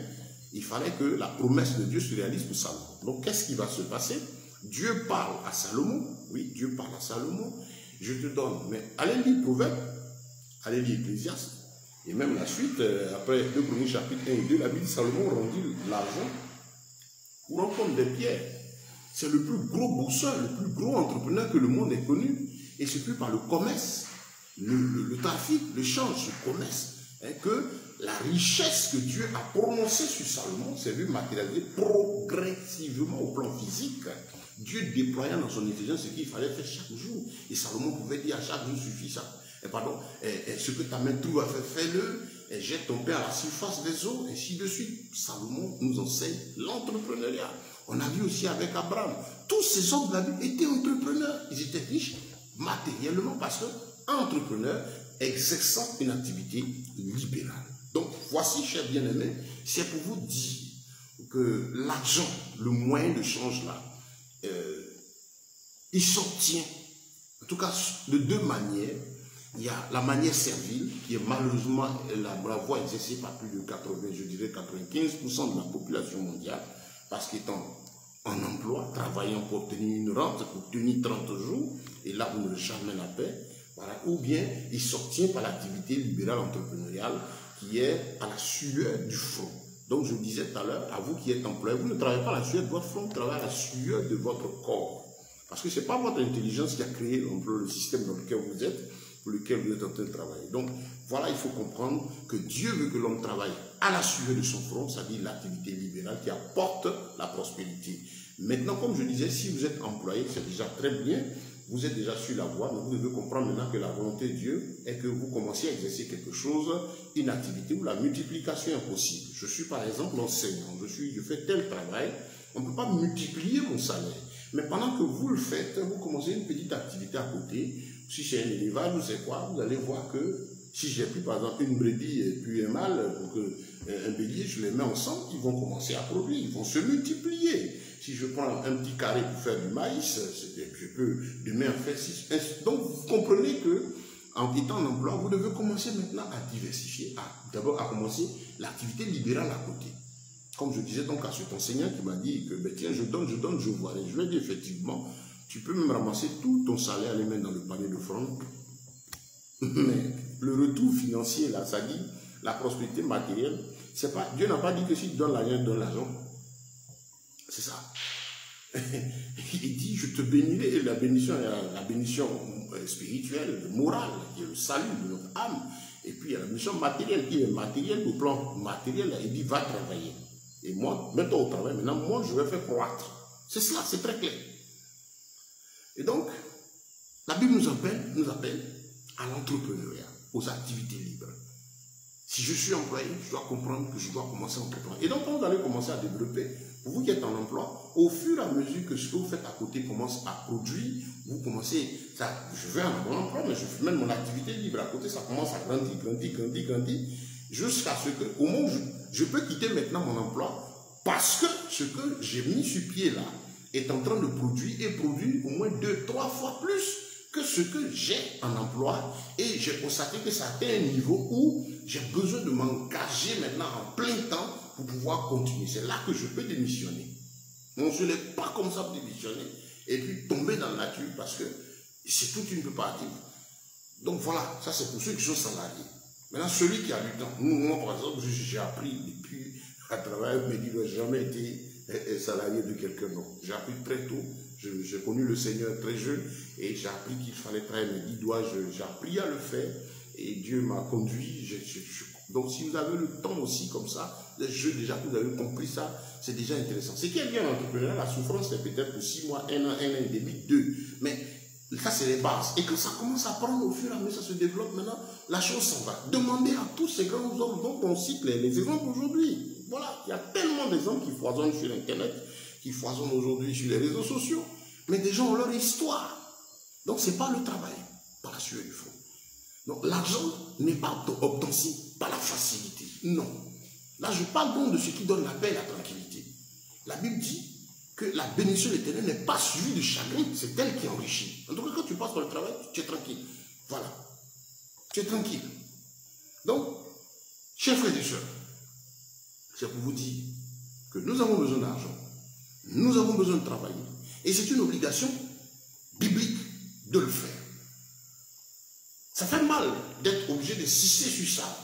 il fallait que la promesse de Dieu se réalise pour Salomon. Donc qu'est-ce qui va se passer? Dieu parle à Salomon. Oui, Dieu parle à Salomon. Je te donne. Mais allez lire Proverbe. Allez lire Ecclésiaste. Et même la suite, après 2 Chroniques chapitre 1 et 2, la Bible dit Salomon rendit l'argent courant comme des pierres. C'est le plus gros boursier, le plus gros entrepreneur que le monde ait connu. Et c'est plus par le commerce, le trafic, le change, le commerce, hein, que la richesse que Dieu a prononcée sur Salomon s'est vue matérialisée progressivement au plan physique. Dieu déployant dans son intelligence ce qu'il fallait faire chaque jour. Et Salomon pouvait dire à chaque jour suffit ça. Ce que ta main trouve à faire, fais-le, et jette ton pain à la surface des eaux, et ainsi de suite. Salomon nous enseigne l'entrepreneuriat. On a vu aussi avec Abraham, tous ces hommes de la Bible étaient entrepreneurs. Ils étaient riches matériellement parce que entrepreneurs exerçant une activité libérale. Donc voici, chers bien-aimés, c'est pour vous dire que l'argent, le moyen de change là, il s'obtient, en tout cas de deux manières. Il y a la manière servile, qui est malheureusement la voie exercée par plus de 80, je dirais 95% de la population mondiale, parce qu'étant en emploi, travaillant pour obtenir une rente, pour tenir 30 jours, et là vous ne jamais la paix, voilà. Ou bien il s'obtient par l'activité libérale entrepreneuriale, qui est à la sueur du front. Donc je disais tout à l'heure, à vous qui êtes employé, vous ne travaillez pas à la sueur de votre front, vous travaillez à la sueur de votre corps. Parce que ce n'est pas votre intelligence qui a créé le système dans lequel vous êtes, pour lequel vous êtes en train de travailler. Donc voilà, il faut comprendre que Dieu veut que l'homme travaille à la sueur de son front, c'est-à-dire l'activité libérale qui apporte la prospérité. Maintenant, comme je disais, si vous êtes employé, c'est déjà très bien, vous êtes déjà sur la voie, mais vous devez comprendre maintenant que la volonté de Dieu est que vous commenciez à exercer quelque chose, une activité où la multiplication est possible. Je suis par exemple enseignant, je fais tel travail, on ne peut pas multiplier mon salaire. Mais pendant que vous le faites, vous commencez une petite activité à côté. Si c'est un élevage ou c'est quoi, vous allez voir que si j'ai pris par exemple une brebis et puis un mâle, un bélier, je les mets ensemble, ils vont commencer à produire, ils vont se multiplier. Si je prends un petit carré pour faire du maïs, je peux demain faire 6. Donc vous comprenez que en étant en emploi, vous devez commencer maintenant à diversifier, d'abord à commencer l'activité libérale à côté. Comme je disais donc à cet enseignant qui m'a dit que ben, tiens, je donne, je vois. Et je lui ai dit effectivement, tu peux même ramasser tout ton salaire, aller mettre dans le panier de front. Mais le retour financier, là, ça dit, la prospérité matérielle, c'est pas, Dieu n'a pas dit que si tu donnes l'argent, il donne l'argent. C'est ça. Il dit, je te bénirai, et la bénédiction spirituelle, morale, qui est le salut de notre âme. Et puis il y a la bénédiction matérielle, qui est matérielle au plan matériel, il dit, va travailler. Et moi, mets-toi au travail, maintenant, moi, je vais faire croître. C'est cela, c'est très clair. Et donc, la Bible nous appelle à l'entrepreneuriat, aux activités libres. Si je suis employé, je dois comprendre que je dois commencer à entreprendre. Et donc, quand vous allez commencer à développer, pour vous qui êtes en emploi, au fur et à mesure que ce que vous faites à côté commence à produire, vous commencez, je vais à mon emploi, mais je fais même mon activité libre à côté, ça commence à grandir, jusqu'à ce que, au moment où je peux quitter maintenant mon emploi, parce que ce que j'ai mis sur pied là est en train de produire et produit au moins 2-3 fois plus que ce que j'ai en emploi, et j'ai constaté que ça atteint un niveau où j'ai besoin de m'engager maintenant en plein temps pour pouvoir continuer. C'est là que je peux démissionner. Donc je n'ai pas comme ça pour démissionner et puis tomber dans la nature parce que c'est toute une préparation. Donc voilà, ça c'est pour ceux qui sont salariés. Maintenant, celui qui a du temps, moi par exemple, j'ai appris depuis à travers mes livres, je n'ai jamais été salarié de quelqu'un d'autre. J'ai appris très tôt. J'ai connu le Seigneur très jeune et j'ai appris qu'il fallait travailler mes 10 doigts. J'ai appris à le faire et Dieu m'a conduit. Donc si vous avez le temps aussi comme ça, déjà que vous avez compris ça, c'est déjà intéressant. Ce qui est bien en entrepreneuriat, la souffrance c'est peut-être pour 6 mois, 1 an et demi, 2. Mais ça c'est les bases. Et quand ça commence à prendre au fur et à mesure, ça se développe maintenant, la chose s'en va. Demandez à tous ces grands hommes dont on cite les exemples aujourd'hui. Voilà, il y a tellement d'exemples qui foisonnent sur Internet, qui foisonnent aujourd'hui sur les réseaux sociaux. Mais des gens ont leur histoire. Donc, ce n'est pas le travail par la sueur du front. Donc, l'argent n'est pas obtention par la facilité. Non. Là, je parle donc de ce qui donne la paix et la tranquillité. La Bible dit que la bénédiction de l'Éternel n'est pas suivie de chagrin, c'est elle qui enrichit. En tout cas, quand tu passes par le travail, tu es tranquille. Voilà. Tu es tranquille. Donc, chers frères et sœurs, c'est pour vous dire que nous avons besoin d'argent, nous avons besoin de travailler, et c'est une obligation biblique de le faire. Ça fait mal d'être obligé de sister sur ça,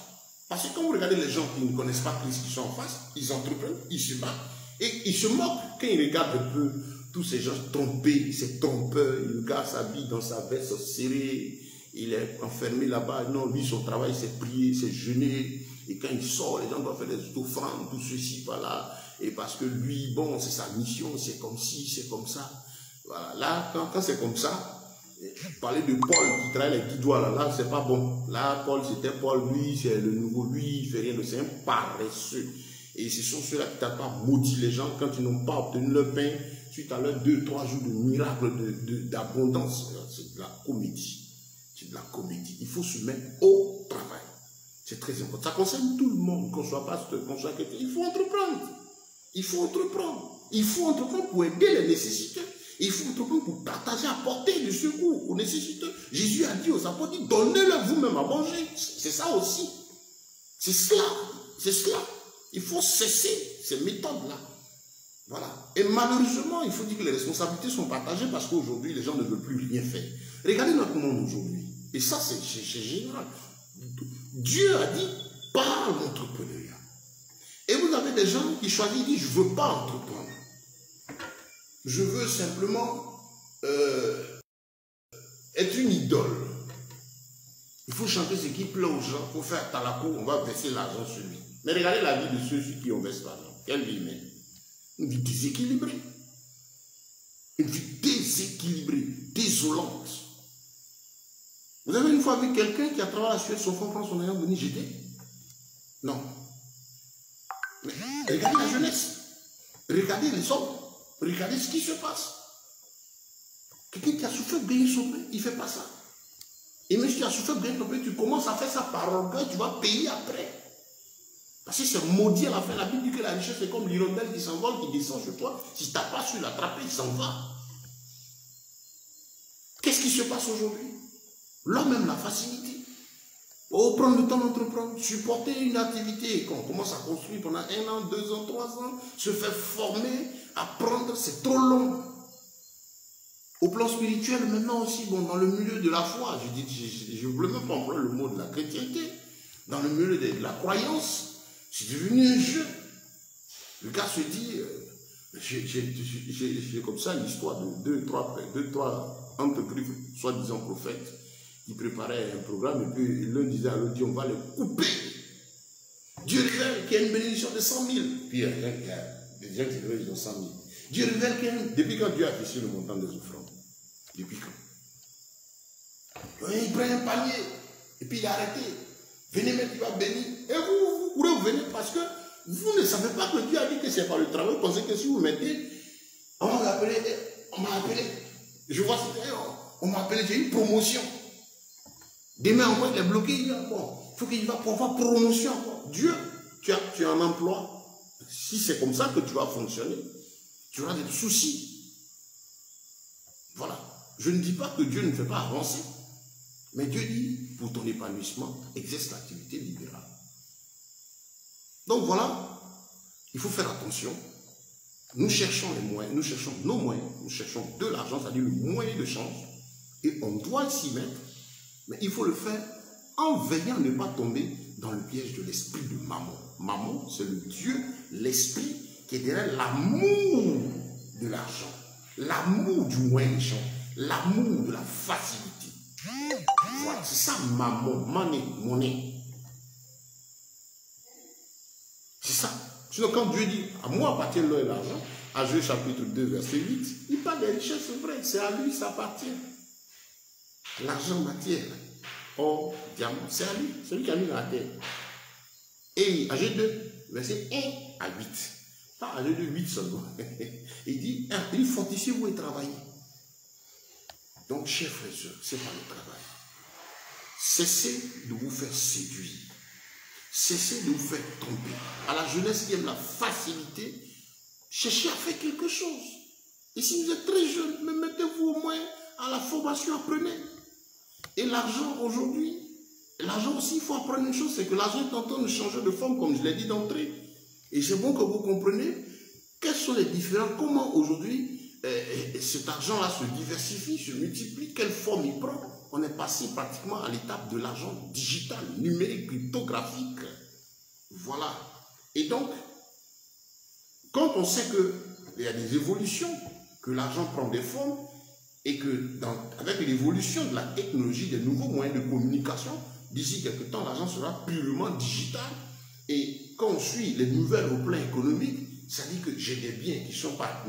parce que quand vous regardez les gens qui ne connaissent pas Christ, qui sont en face, ils entreprennent, ils se battent, et ils se moquent quand ils regardent un peu tous ces gens trompés, ces trompeurs. Le gars s'habille dans sa veste serrée, il est enfermé là-bas. Non, lui, son travail, c'est prier, c'est jeûner. Et quand il sort, les gens doivent faire des offrandes, tout ceci, voilà. Et parce que lui, bon, c'est sa mission, c'est comme ci, c'est comme ça. Voilà. Là, quand c'est comme ça, parler de Paul qui travaille les 10 doigts, là c'est pas bon. Là, Paul, c'était Paul, lui, c'est le nouveau, lui, il fait rien de c'est un paresseux. Et ce sont ceux-là qui n'ont pas maudit les gens quand ils n'ont pas obtenu leur pain suite à leurs 2-3 jours de miracles d'abondance. C'est de la comédie. C'est de la comédie. Il faut se mettre au travail. C'est très important. Ça concerne tout le monde, qu'on soit pasteur, qu'on soit quelqu'un. Il faut entreprendre. Il faut entreprendre. Il faut entreprendre pour aider les nécessiteux. Il faut entreprendre pour partager, apporter du secours aux nécessiteux. Jésus a dit aux apôtres, donnez-leur vous-même à manger. C'est ça aussi. C'est cela. C'est cela. Il faut cesser ces méthodes-là. Voilà. Et malheureusement, il faut dire que les responsabilités sont partagées parce qu'aujourd'hui, les gens ne veulent plus rien faire. Regardez notre monde aujourd'hui. Et ça, c'est général. Dieu a dit, par l'entrepreneuriat. Et vous avez des gens qui choisissent, ils disent, je ne veux pas entreprendre. Je veux simplement être une idole. Il faut chanter ce qui plaît aux gens, il faut faire talako, on va verser l'argent sur lui. Mais regardez la vie de ceux qui ont versé l'argent. Quelle vie mène? Une vie déséquilibrée. Une vie déséquilibrée, désolante. Vous avez une fois vu quelqu'un qui a travaillé à Suède, son frère prend son argent, venir jeter? Non. Mais regardez la jeunesse. Regardez les hommes. Regardez ce qui se passe. Quelqu'un qui a souffert de gagner son pain, il ne fait pas ça. Et même si tu as souffert de gagner ton pain, tu commences à faire ça par orgueil, tu vas payer après. Parce que c'est maudit à la fin. La Bible dit que la richesse est comme l'hirondelle qui s'envole, qui descend sur toi. Si tu n'as pas su l'attraper, il s'en va. Qu'est-ce qui se passe aujourd'hui? L'homme aime la facilité. Oh, prendre le temps d'entreprendre, supporter une activité. Quand on commence à construire pendant 1 an, 2 ans, 3 ans, se faire former, apprendre, c'est trop long. Au plan spirituel, maintenant aussi, bon, dans le milieu de la foi, je ne voulais même pas employer le mot de la chrétienté, dans le milieu de la croyance, c'est devenu un jeu. Le gars se dit, j'ai comme ça l'histoire de deux, trois entreprises, soi-disant prophètes, qui préparaient un programme, et puis l'un disait à l'autre, on va les couper. Dieu révèle qu'il y a une bénédiction de 100 000. Puis il y a des gens qui révèlent, ils ont 100 000. Dieu révèle qu'il y a une... Depuis quand Dieu a fixé le montant des offrandes? Depuis quand? Il prend un panier, et puis il a arrêté. Venez mettre, il va bénir. Et vous revenez parce que vous ne savez pas que Dieu a dit que c'est par le travail. Vous pensez que si vous mettez, on m'a appelé, je vois, on m'a appelé, j'ai une promotion. Demain encore, il est bloqué, il dit bon, il faut qu'il va pour avoir promotion encore. Dieu, tu as un emploi. Si c'est comme ça que tu vas fonctionner, tu auras des soucis. Voilà. Je ne dis pas que Dieu ne fait pas avancer. Mais Dieu dit, pour ton épanouissement, exerce l'activité libérale. Donc voilà, il faut faire attention. Nous cherchons les moyens, nous cherchons nos moyens, nous cherchons de l'argent, c'est-à-dire le moyen de change. Et on doit s'y mettre. Mais il faut le faire en veillant à ne pas tomber dans le piège de l'esprit de Mammon. Mammon, c'est le Dieu, l'esprit qui est derrière l'amour de l'argent, l'amour du moyen de change, l'amour de la facilité. Voilà, c'est ça Mammon, monnaie. C'est ça. Sinon, quand Dieu dit, à moi appartient l'or et l'argent, à Joël chapitre 2, verset 8, il parle des richesses vraies, c'est à lui, ça appartient. L'argent matière, or, diamant, c'est à lui, c'est lui qui a mis la terre. Et AG 2, verset 1 à 8. Pas AG 2, 8 seulement. Il dit, fortifiez-vous et travaillez. Donc, chers frères et sœurs, c'est pas le travail. Cessez de vous faire séduire. Cessez de vous faire tromper. À la jeunesse qui aime la facilité, cherchez à faire quelque chose. Et si vous êtes très jeune, mettez-vous au moins à la formation, apprenez. Et l'argent aujourd'hui, l'argent aussi, il faut apprendre une chose, c'est que l'argent est en train de changer de forme, comme je l'ai dit d'entrée. Et c'est bon que vous compreniez quels sont les différents, comment aujourd'hui cet argent-là se diversifie, se multiplie, quelle forme il prend. On est passé pratiquement à l'étape de l'argent digital, numérique, cryptographique. Voilà. Et donc, quand on sait qu'il y a des évolutions, que l'argent prend des formes, et que avec l'évolution de la technologie, des nouveaux moyens de communication, d'ici quelques temps, l'argent sera purement digital. Et quand on suit les nouvelles au plan économique, ça dit que j'ai des biens qui ne sont pas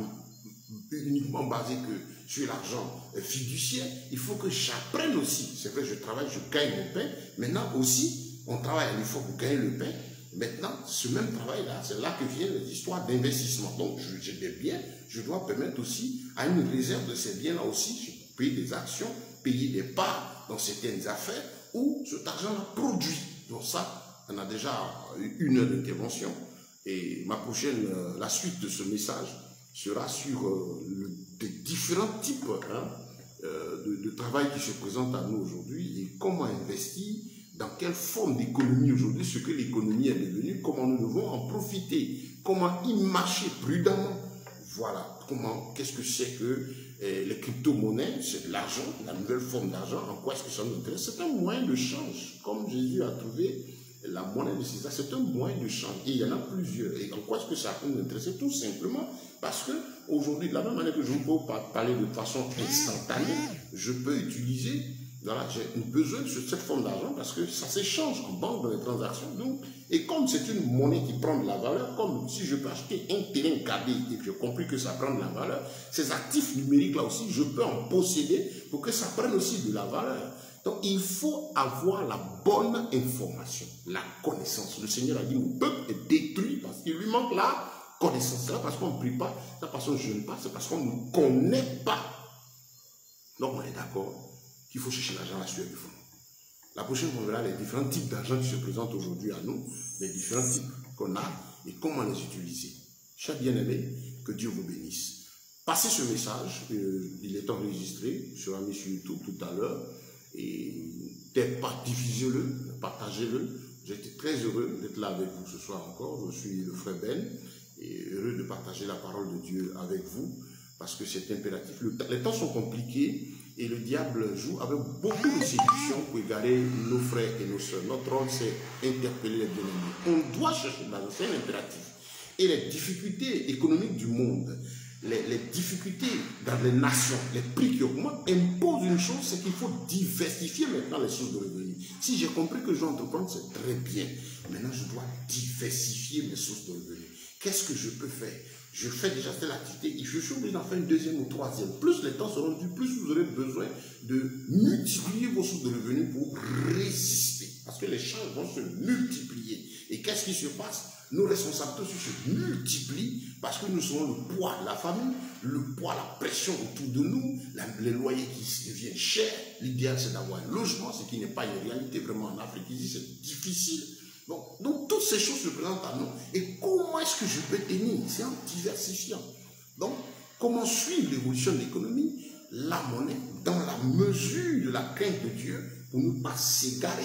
uniquement basés que sur l'argent fiduciaire. Il faut que j'apprenne aussi. C'est vrai, je travaille, je gagne mon pain. Maintenant aussi, on travaille à l'effort pour gagner le pain. Maintenant, ce même travail-là, c'est là que viennent les histoires d'investissement. Donc, j'ai des biens, je dois permettre aussi à une réserve de ces biens-là aussi, je peux payer des actions, payer des parts dans certaines affaires où cet argent-là produit. Donc ça, on a déjà eu 1 heure d'intervention. Et ma prochaine, la suite de ce message sera sur les différents types de travail qui se présentent à nous aujourd'hui et comment investir, dans quelle forme d'économie aujourd'hui, ce que l'économie est devenue, comment nous devons en profiter, comment y marcher prudemment. Voilà, qu'est-ce que c'est que les crypto-monnaies, c'est de l'argent, la nouvelle forme d'argent, en quoi est-ce que ça nous intéresse? C'est un moyen de change, comme Jésus a trouvé la monnaie de César, c'est un moyen de change. Et il y en a plusieurs. Et en quoi est-ce que ça peut nous intéresser? Tout simplement parce que aujourd'hui, de la même manière que je ne peux pas parler de façon instantanée, je peux utiliser, voilà, j'ai besoin de cette forme d'argent parce que ça s'échange en banque dans les transactions. Donc, et comme c'est une monnaie qui prend de la valeur, comme si je peux acheter un terrain cadet et que j'ai compris que ça prend de la valeur, ces actifs numériques là aussi, je peux en posséder pour que ça prenne aussi de la valeur. Donc, il faut avoir la bonne information, la connaissance. Le Seigneur a dit, mon peuple est détruit parce qu'il lui manque la connaissance. C'est pas parce qu'on ne prie pas, c'est pas parce qu'on ne jeûne pas, c'est parce qu'on ne connaît pas. Donc, on est d'accord qu'il faut chercher l'argent à la sueur du front. La prochaine fois, on verra les différents types d'argent qui se présentent aujourd'hui à nous, les différents types qu'on a et comment les utiliser. Chers bien-aimés, que Dieu vous bénisse. Passez ce message, il est enregistré, sera mis sur YouTube tout à l'heure. Et diffusez-le, partagez-le. J'étais très heureux d'être là avec vous ce soir encore. Je suis le frère Ben et heureux de partager la parole de Dieu avec vous parce que c'est impératif. Les temps sont compliqués et le diable joue avec beaucoup de séduction pour égarer nos frères et nos soeurs. Notre rôle, c'est interpeller les bien-aimés. On doit chercher l'argent, c'est un impératif. Et les difficultés économiques du monde, les difficultés dans les nations, les prix qui augmentent, imposent une chose, c'est qu'il faut diversifier maintenant les sources de revenus. Si j'ai compris que je dois entreprendre, c'est très bien. Maintenant, je dois diversifier mes sources de revenus. Qu'est-ce que je peux faire? Je fais déjà telle activité et je suis obligé d'en faire une deuxième ou troisième. Plus les temps seront durs, plus vous aurez besoin de multiplier vos sources de revenus pour résister. Parce que les charges vont se multiplier. Et qu'est-ce qui se passe? Nos responsabilités se multiplient parce que nous sommes le poids de la famille, le poids, la pression autour de nous, les loyers qui deviennent chers. L'idéal, c'est d'avoir un logement, ce qui n'est pas une réalité vraiment en Afrique. Ici, c'est difficile. Donc, toutes ces choses se présentent à nous. Et comment est-ce que je peux tenir? C'est en diversifiant. Donc, comment suivre l'évolution de l'économie? La monnaie, dans la mesure de la crainte de Dieu, pour ne pas s'égarer.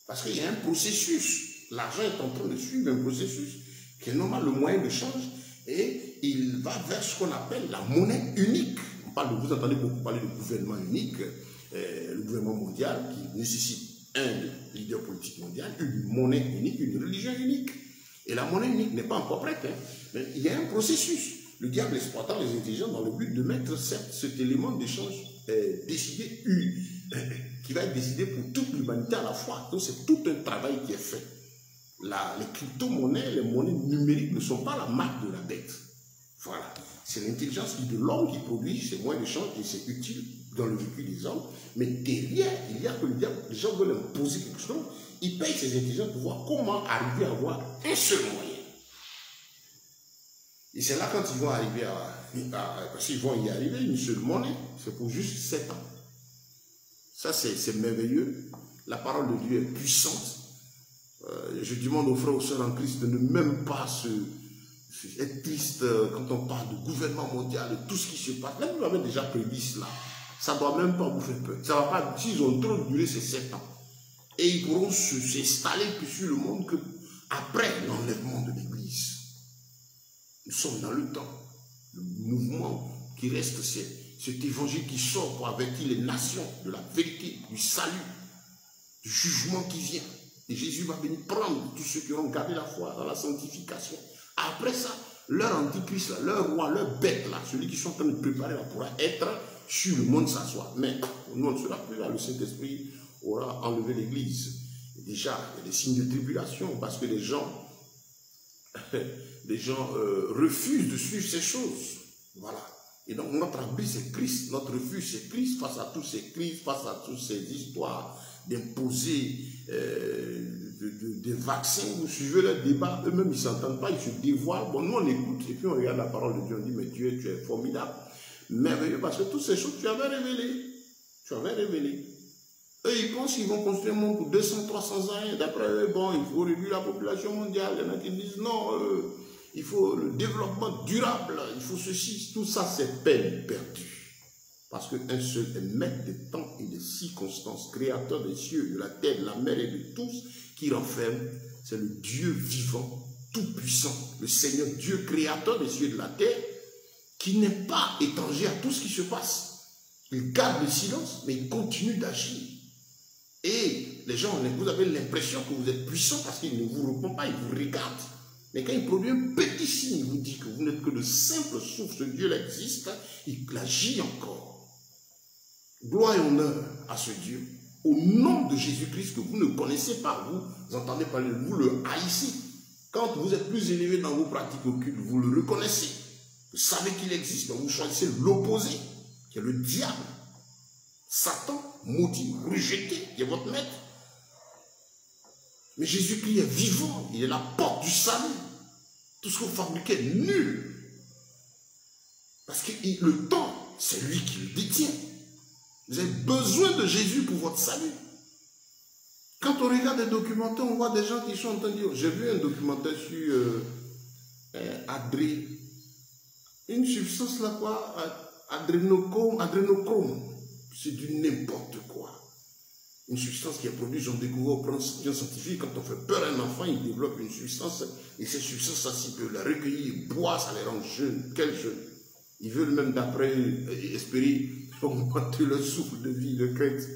Parce qu'il y a un processus. L'argent est en train de suivre un processus qui est normal, le moyen de change, et il va vers ce qu'on appelle la monnaie unique. Vous entendez beaucoup parler de gouvernement unique, le gouvernement mondial qui nécessite un leader politique mondial, une monnaie unique, une religion unique. Et la monnaie unique n'est pas encore prête, hein, mais il y a un processus. Le diable exploitant les intelligents dans le but de mettre cet élément d'échange décidé, qui va être décidé pour toute l'humanité à la fois. Donc c'est tout un travail qui est fait. Les crypto-monnaies, les monnaies numériques ne sont pas la marque de la bête. Voilà. C'est l'intelligence de l'homme qui produit ces moyens d'échange et c'est utile dans le vécu des hommes. Mais derrière, il y a que le diable, les gens veulent imposer quelque chose. Ils payent ces intelligences pour voir comment arriver à avoir un seul moyen. Et c'est là quand ils vont arriver parce qu'ils vont y arriver, une seule monnaie, c'est pour juste 7 ans. Ça, c'est merveilleux. La parole de Dieu est puissante. Je demande aux frères et aux sœurs en Christ de ne même pas être triste quand on parle de gouvernement mondial, de tout ce qui se passe. Même vous avez déjà prédit cela. Ça ne doit même pas vous faire peur. Ça va pas, s'ils ont trop duré ces 7 ans. Et ils pourront s'installer sur le monde que après l'enlèvement de l'Église. Nous sommes dans le temps. Le mouvement qui reste, c'est cet évangile qui sort pour avertir les nations de la vérité, du salut, du jugement qui vient. Et Jésus va venir prendre tous ceux qui ont gardé la foi dans la sanctification. Après ça, leur antichrist, leur roi, leur bête, là, celui qui sont en train de préparer, là, pourra être sur le monde s'asseoir. Mais nous, on ne sera plus là. Le Saint-Esprit aura enlevé l'Église. Déjà, il y a des signes de tribulation parce que les gens refusent de suivre ces choses. Voilà. Et donc, notre abri, c'est Christ. Notre refuge, c'est Christ face à tous ces crises, face à toutes ces histoires d'imposer des vaccins. Vous suivez le débat, eux-mêmes, ils ne s'entendent pas, ils se dévoilent. Bon, nous, on écoute et puis on regarde la parole de Dieu, on dit, mais Dieu, tu es formidable. Merveilleux, parce que toutes ces choses, tu avais révélé. Tu avais révélé. Eux, ils pensent qu'ils vont construire un monde pour 200, 300 ans. D'après eux, bon, il faut réduire la population mondiale. Il y en a qui disent, non, il faut le développement durable, il faut ceci. Tout ça, c'est peine perdue. Parce qu'un seul est maître des temps et des circonstances, créateur des cieux, de la terre, de la mer et de tous, qui renferme, c'est le Dieu vivant, tout-puissant, le Seigneur Dieu, créateur des cieux et de la terre, qui n'est pas étranger à tout ce qui se passe. Il garde le silence, mais il continue d'agir. Et les gens, vous avez l'impression que vous êtes puissant parce qu'ils ne vous répondent pas, ils vous regardent. Mais quand il produit un petit signe, il vous dit que vous n'êtes que de simples souffles, ce Dieu existe, il agit encore. Gloire et honneur à ce Dieu. Au nom de Jésus-Christ que vous ne connaissez pas, vous entendez parler, vous le haïssez. Quand vous êtes plus élevé dans vos pratiques occultes, vous le reconnaissez. Vous savez qu'il existe, mais vous choisissez l'opposé, qui est le diable. Satan, maudit, rejeté, qui est votre maître. Mais Jésus-Christ est vivant, il est la porte du salut. Tout ce que vous fabriquez est nul. Parce que le temps, c'est lui qui le détient. Vous avez besoin de Jésus pour votre salut. Quand on regarde des documentaires, on voit des gens qui sont en train de dire, j'ai vu un documentaire sur une substance là quoi, adrénochrome, c'est du n'importe quoi. Une substance qui est produite, j'en découvre au plan scientifique, quand on fait peur à un enfant, il développe une substance, et cette substance, ça, s'il peut la recueillir, boire, ça les rend jeunes. Quels jeunes? Ils veulent même d'après espérer augmenter le souffle de vie, de crête.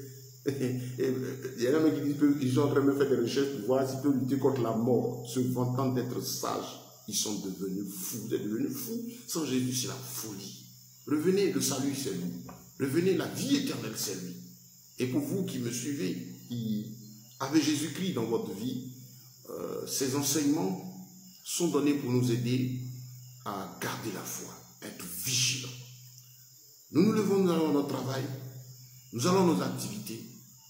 Il y a des gens qui disent qu'ils sont en train de faire des recherches pour voir s'ils peuvent lutter contre la mort, se vantant d'être sages. Ils sont devenus fous. Vous êtes devenus fous. Sans Jésus, c'est la folie. Revenez, le salut, c'est lui. Revenez, la vie éternelle, c'est lui. Et pour vous qui me suivez, qui avez Jésus-Christ dans votre vie, ces enseignements sont donnés pour nous aider à garder la foi, à être vigilants. Nous nous levons, nous allons à notre travail, nous allons à nos activités,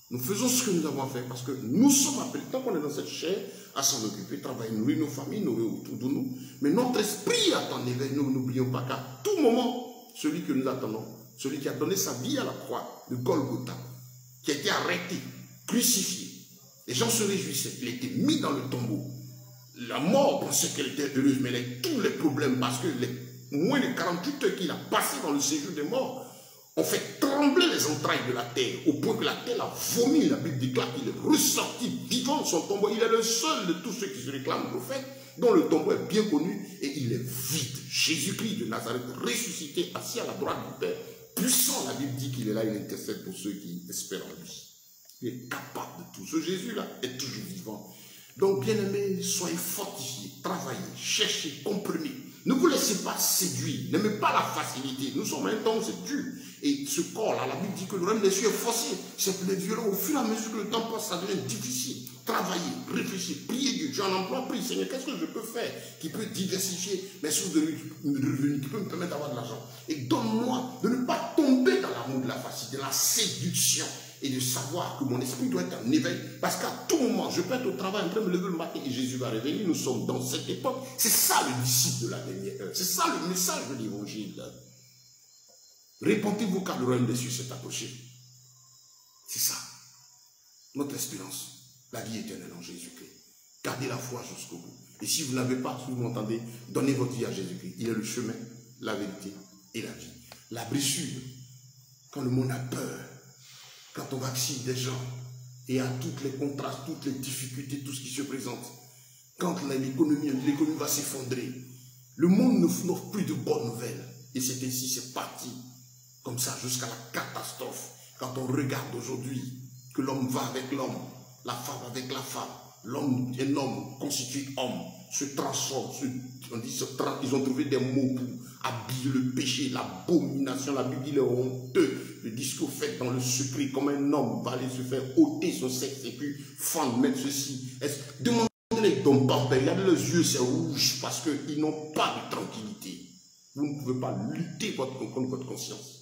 nous faisons ce que nous avons à faire parce que nous sommes appelés, tant qu'on est dans cette chair, à s'en occuper, travailler, nourrir nos familles, nourrir autour de nous. Mais notre esprit est en éveil, nous n'oublions pas qu'à tout moment, celui que nous attendons, celui qui a donné sa vie à la croix de Golgotha, qui a été arrêté, crucifié. Les gens se réjouissaient. Il a été mis dans le tombeau. La mort pensait qu'elle était heureuse, mais tous les problèmes, parce que moins de 48 heures qu'il a passé dans le séjour des morts, ont fait trembler les entrailles de la terre, au point que la terre a vomi. La Bible déclare qu'il est ressorti vivant de son tombeau. Il est le seul de tous ceux qui se réclament prophète, dont le tombeau est bien connu, et il est vide. Jésus-Christ de Nazareth, ressuscité, assis à la droite du Père, puissant, la Bible dit qu'il est là, il intercède pour ceux qui espèrent en lui. Il est capable de tout. Ce Jésus-là est toujours vivant. Donc, bien-aimés, soyez fortifiés, travaillez, cherchez, comprenez. Ne vous laissez pas séduire. N'aimez pas la facilité. Nous sommes un temps où c'est dur. Et ce corps-là, la Bible dit que le règne des cieux est forcé. C'est plus violent. Au fur et à mesure que le temps passe, ça devient difficile. Travaillez, réfléchissez, priez Dieu. Tu as un emploi, prie. Seigneur, qu'est-ce que je peux faire qui peut diversifier mes sources de revenus, qui peut me permettre d'avoir de l'argent? Et donne-moi de ne pas tomber dans l'amour de la facilité, de la séduction. Et de savoir que mon esprit doit être en éveil. Parce qu'à tout moment, je peux être au travail en train de me lever le matin et Jésus va revenir. Nous sommes dans cette époque. C'est ça le disciple de la dernière heure. C'est ça le message de l'évangile. Répentez-vous car le royaume des cieux s'est approché. C'est ça. Notre espérance. La vie éternelle en Jésus-Christ. Gardez la foi jusqu'au bout. Et si vous ne l'avez pas, si vous m'entendez, donnez votre vie à Jésus-Christ. Il est le chemin, la vérité et la vie. La blessure, quand le monde a peur, quand on vaccine des gens, et à toutes les contrastes, toutes les difficultés, tout ce qui se présente, quand l'économie va s'effondrer, le monde ne n'offre plus de bonnes nouvelles. Et c'est ainsi, c'est parti, comme ça, jusqu'à la catastrophe. Quand on regarde aujourd'hui que l'homme va avec l'homme, la femme avec la femme, l'homme, un homme constitué homme, se transforme, ils ont trouvé des mots pour habiller le péché, l'abomination, la Bible dit le honteux, le discours fait dans le secret, comme un homme va aller se faire ôter son sexe et puis fendre, mettre ceci. Demandez-les donc pas, regardez leurs yeux, c'est rouge parce qu'ils n'ont pas de tranquillité. Vous ne pouvez pas lutter contre votre conscience.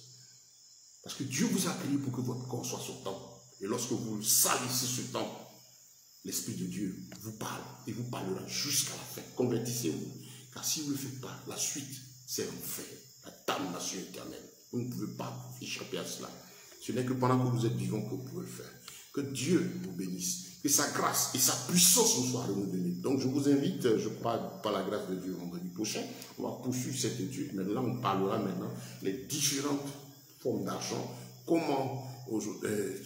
Parce que Dieu vous a créé pour que votre corps soit son temple. Et lorsque vous salissez ce temple, l'Esprit de Dieu vous parle et vous parlera jusqu'à la fin. Convertissez-vous. Car si vous ne le faites pas, la suite, c'est l'enfer, la damnation éternelle. Vous ne pouvez pas échapper à cela. Ce n'est que pendant que vous êtes vivant que vous pouvez le faire. Que Dieu vous bénisse. Que sa grâce et sa puissance nous soient renouvelées. Donc je vous invite, je crois, par la grâce de Dieu, vendredi prochain, on va poursuivre cette étude. Maintenant, on parlera maintenant des différentes formes d'argent. Comment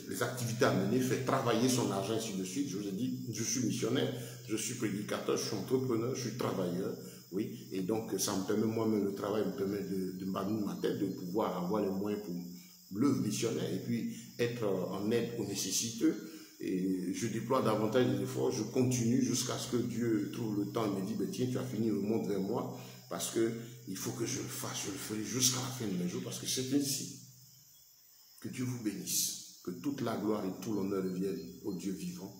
les activités à mener, faire travailler son argent, ainsi de suite. Je vous ai dit, je suis missionnaire, je suis prédicateur, je suis entrepreneur, je suis travailleur, oui, et donc ça me permet, moi-même, le travail me permet de m'amener ma tête, de pouvoir avoir les moyens pour l'œuvre missionnaire, et puis être en aide aux nécessiteux, Et je déploie davantage d'efforts, je continue jusqu'à ce que Dieu trouve le temps et me dit, ben, tiens, tu as fini, remonte vers moi, parce qu'il faut que je le fasse, je le ferai jusqu'à la fin de mes jours, parce que c'est ainsi. Que Dieu vous bénisse, que toute la gloire et tout l'honneur reviennent au Dieu vivant,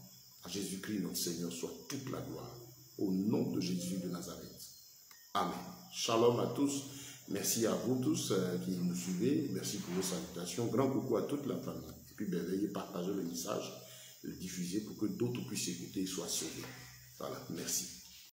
à Jésus-Christ notre Seigneur, soit toute la gloire, au nom de Jésus de Nazareth. Amen. Shalom à tous. Merci à vous tous qui nous suivez. Merci pour vos salutations. Grand coucou à toute la famille. Et puis, veuillez partager le message, le diffuser pour que d'autres puissent écouter et soient sauvés. Voilà. Merci.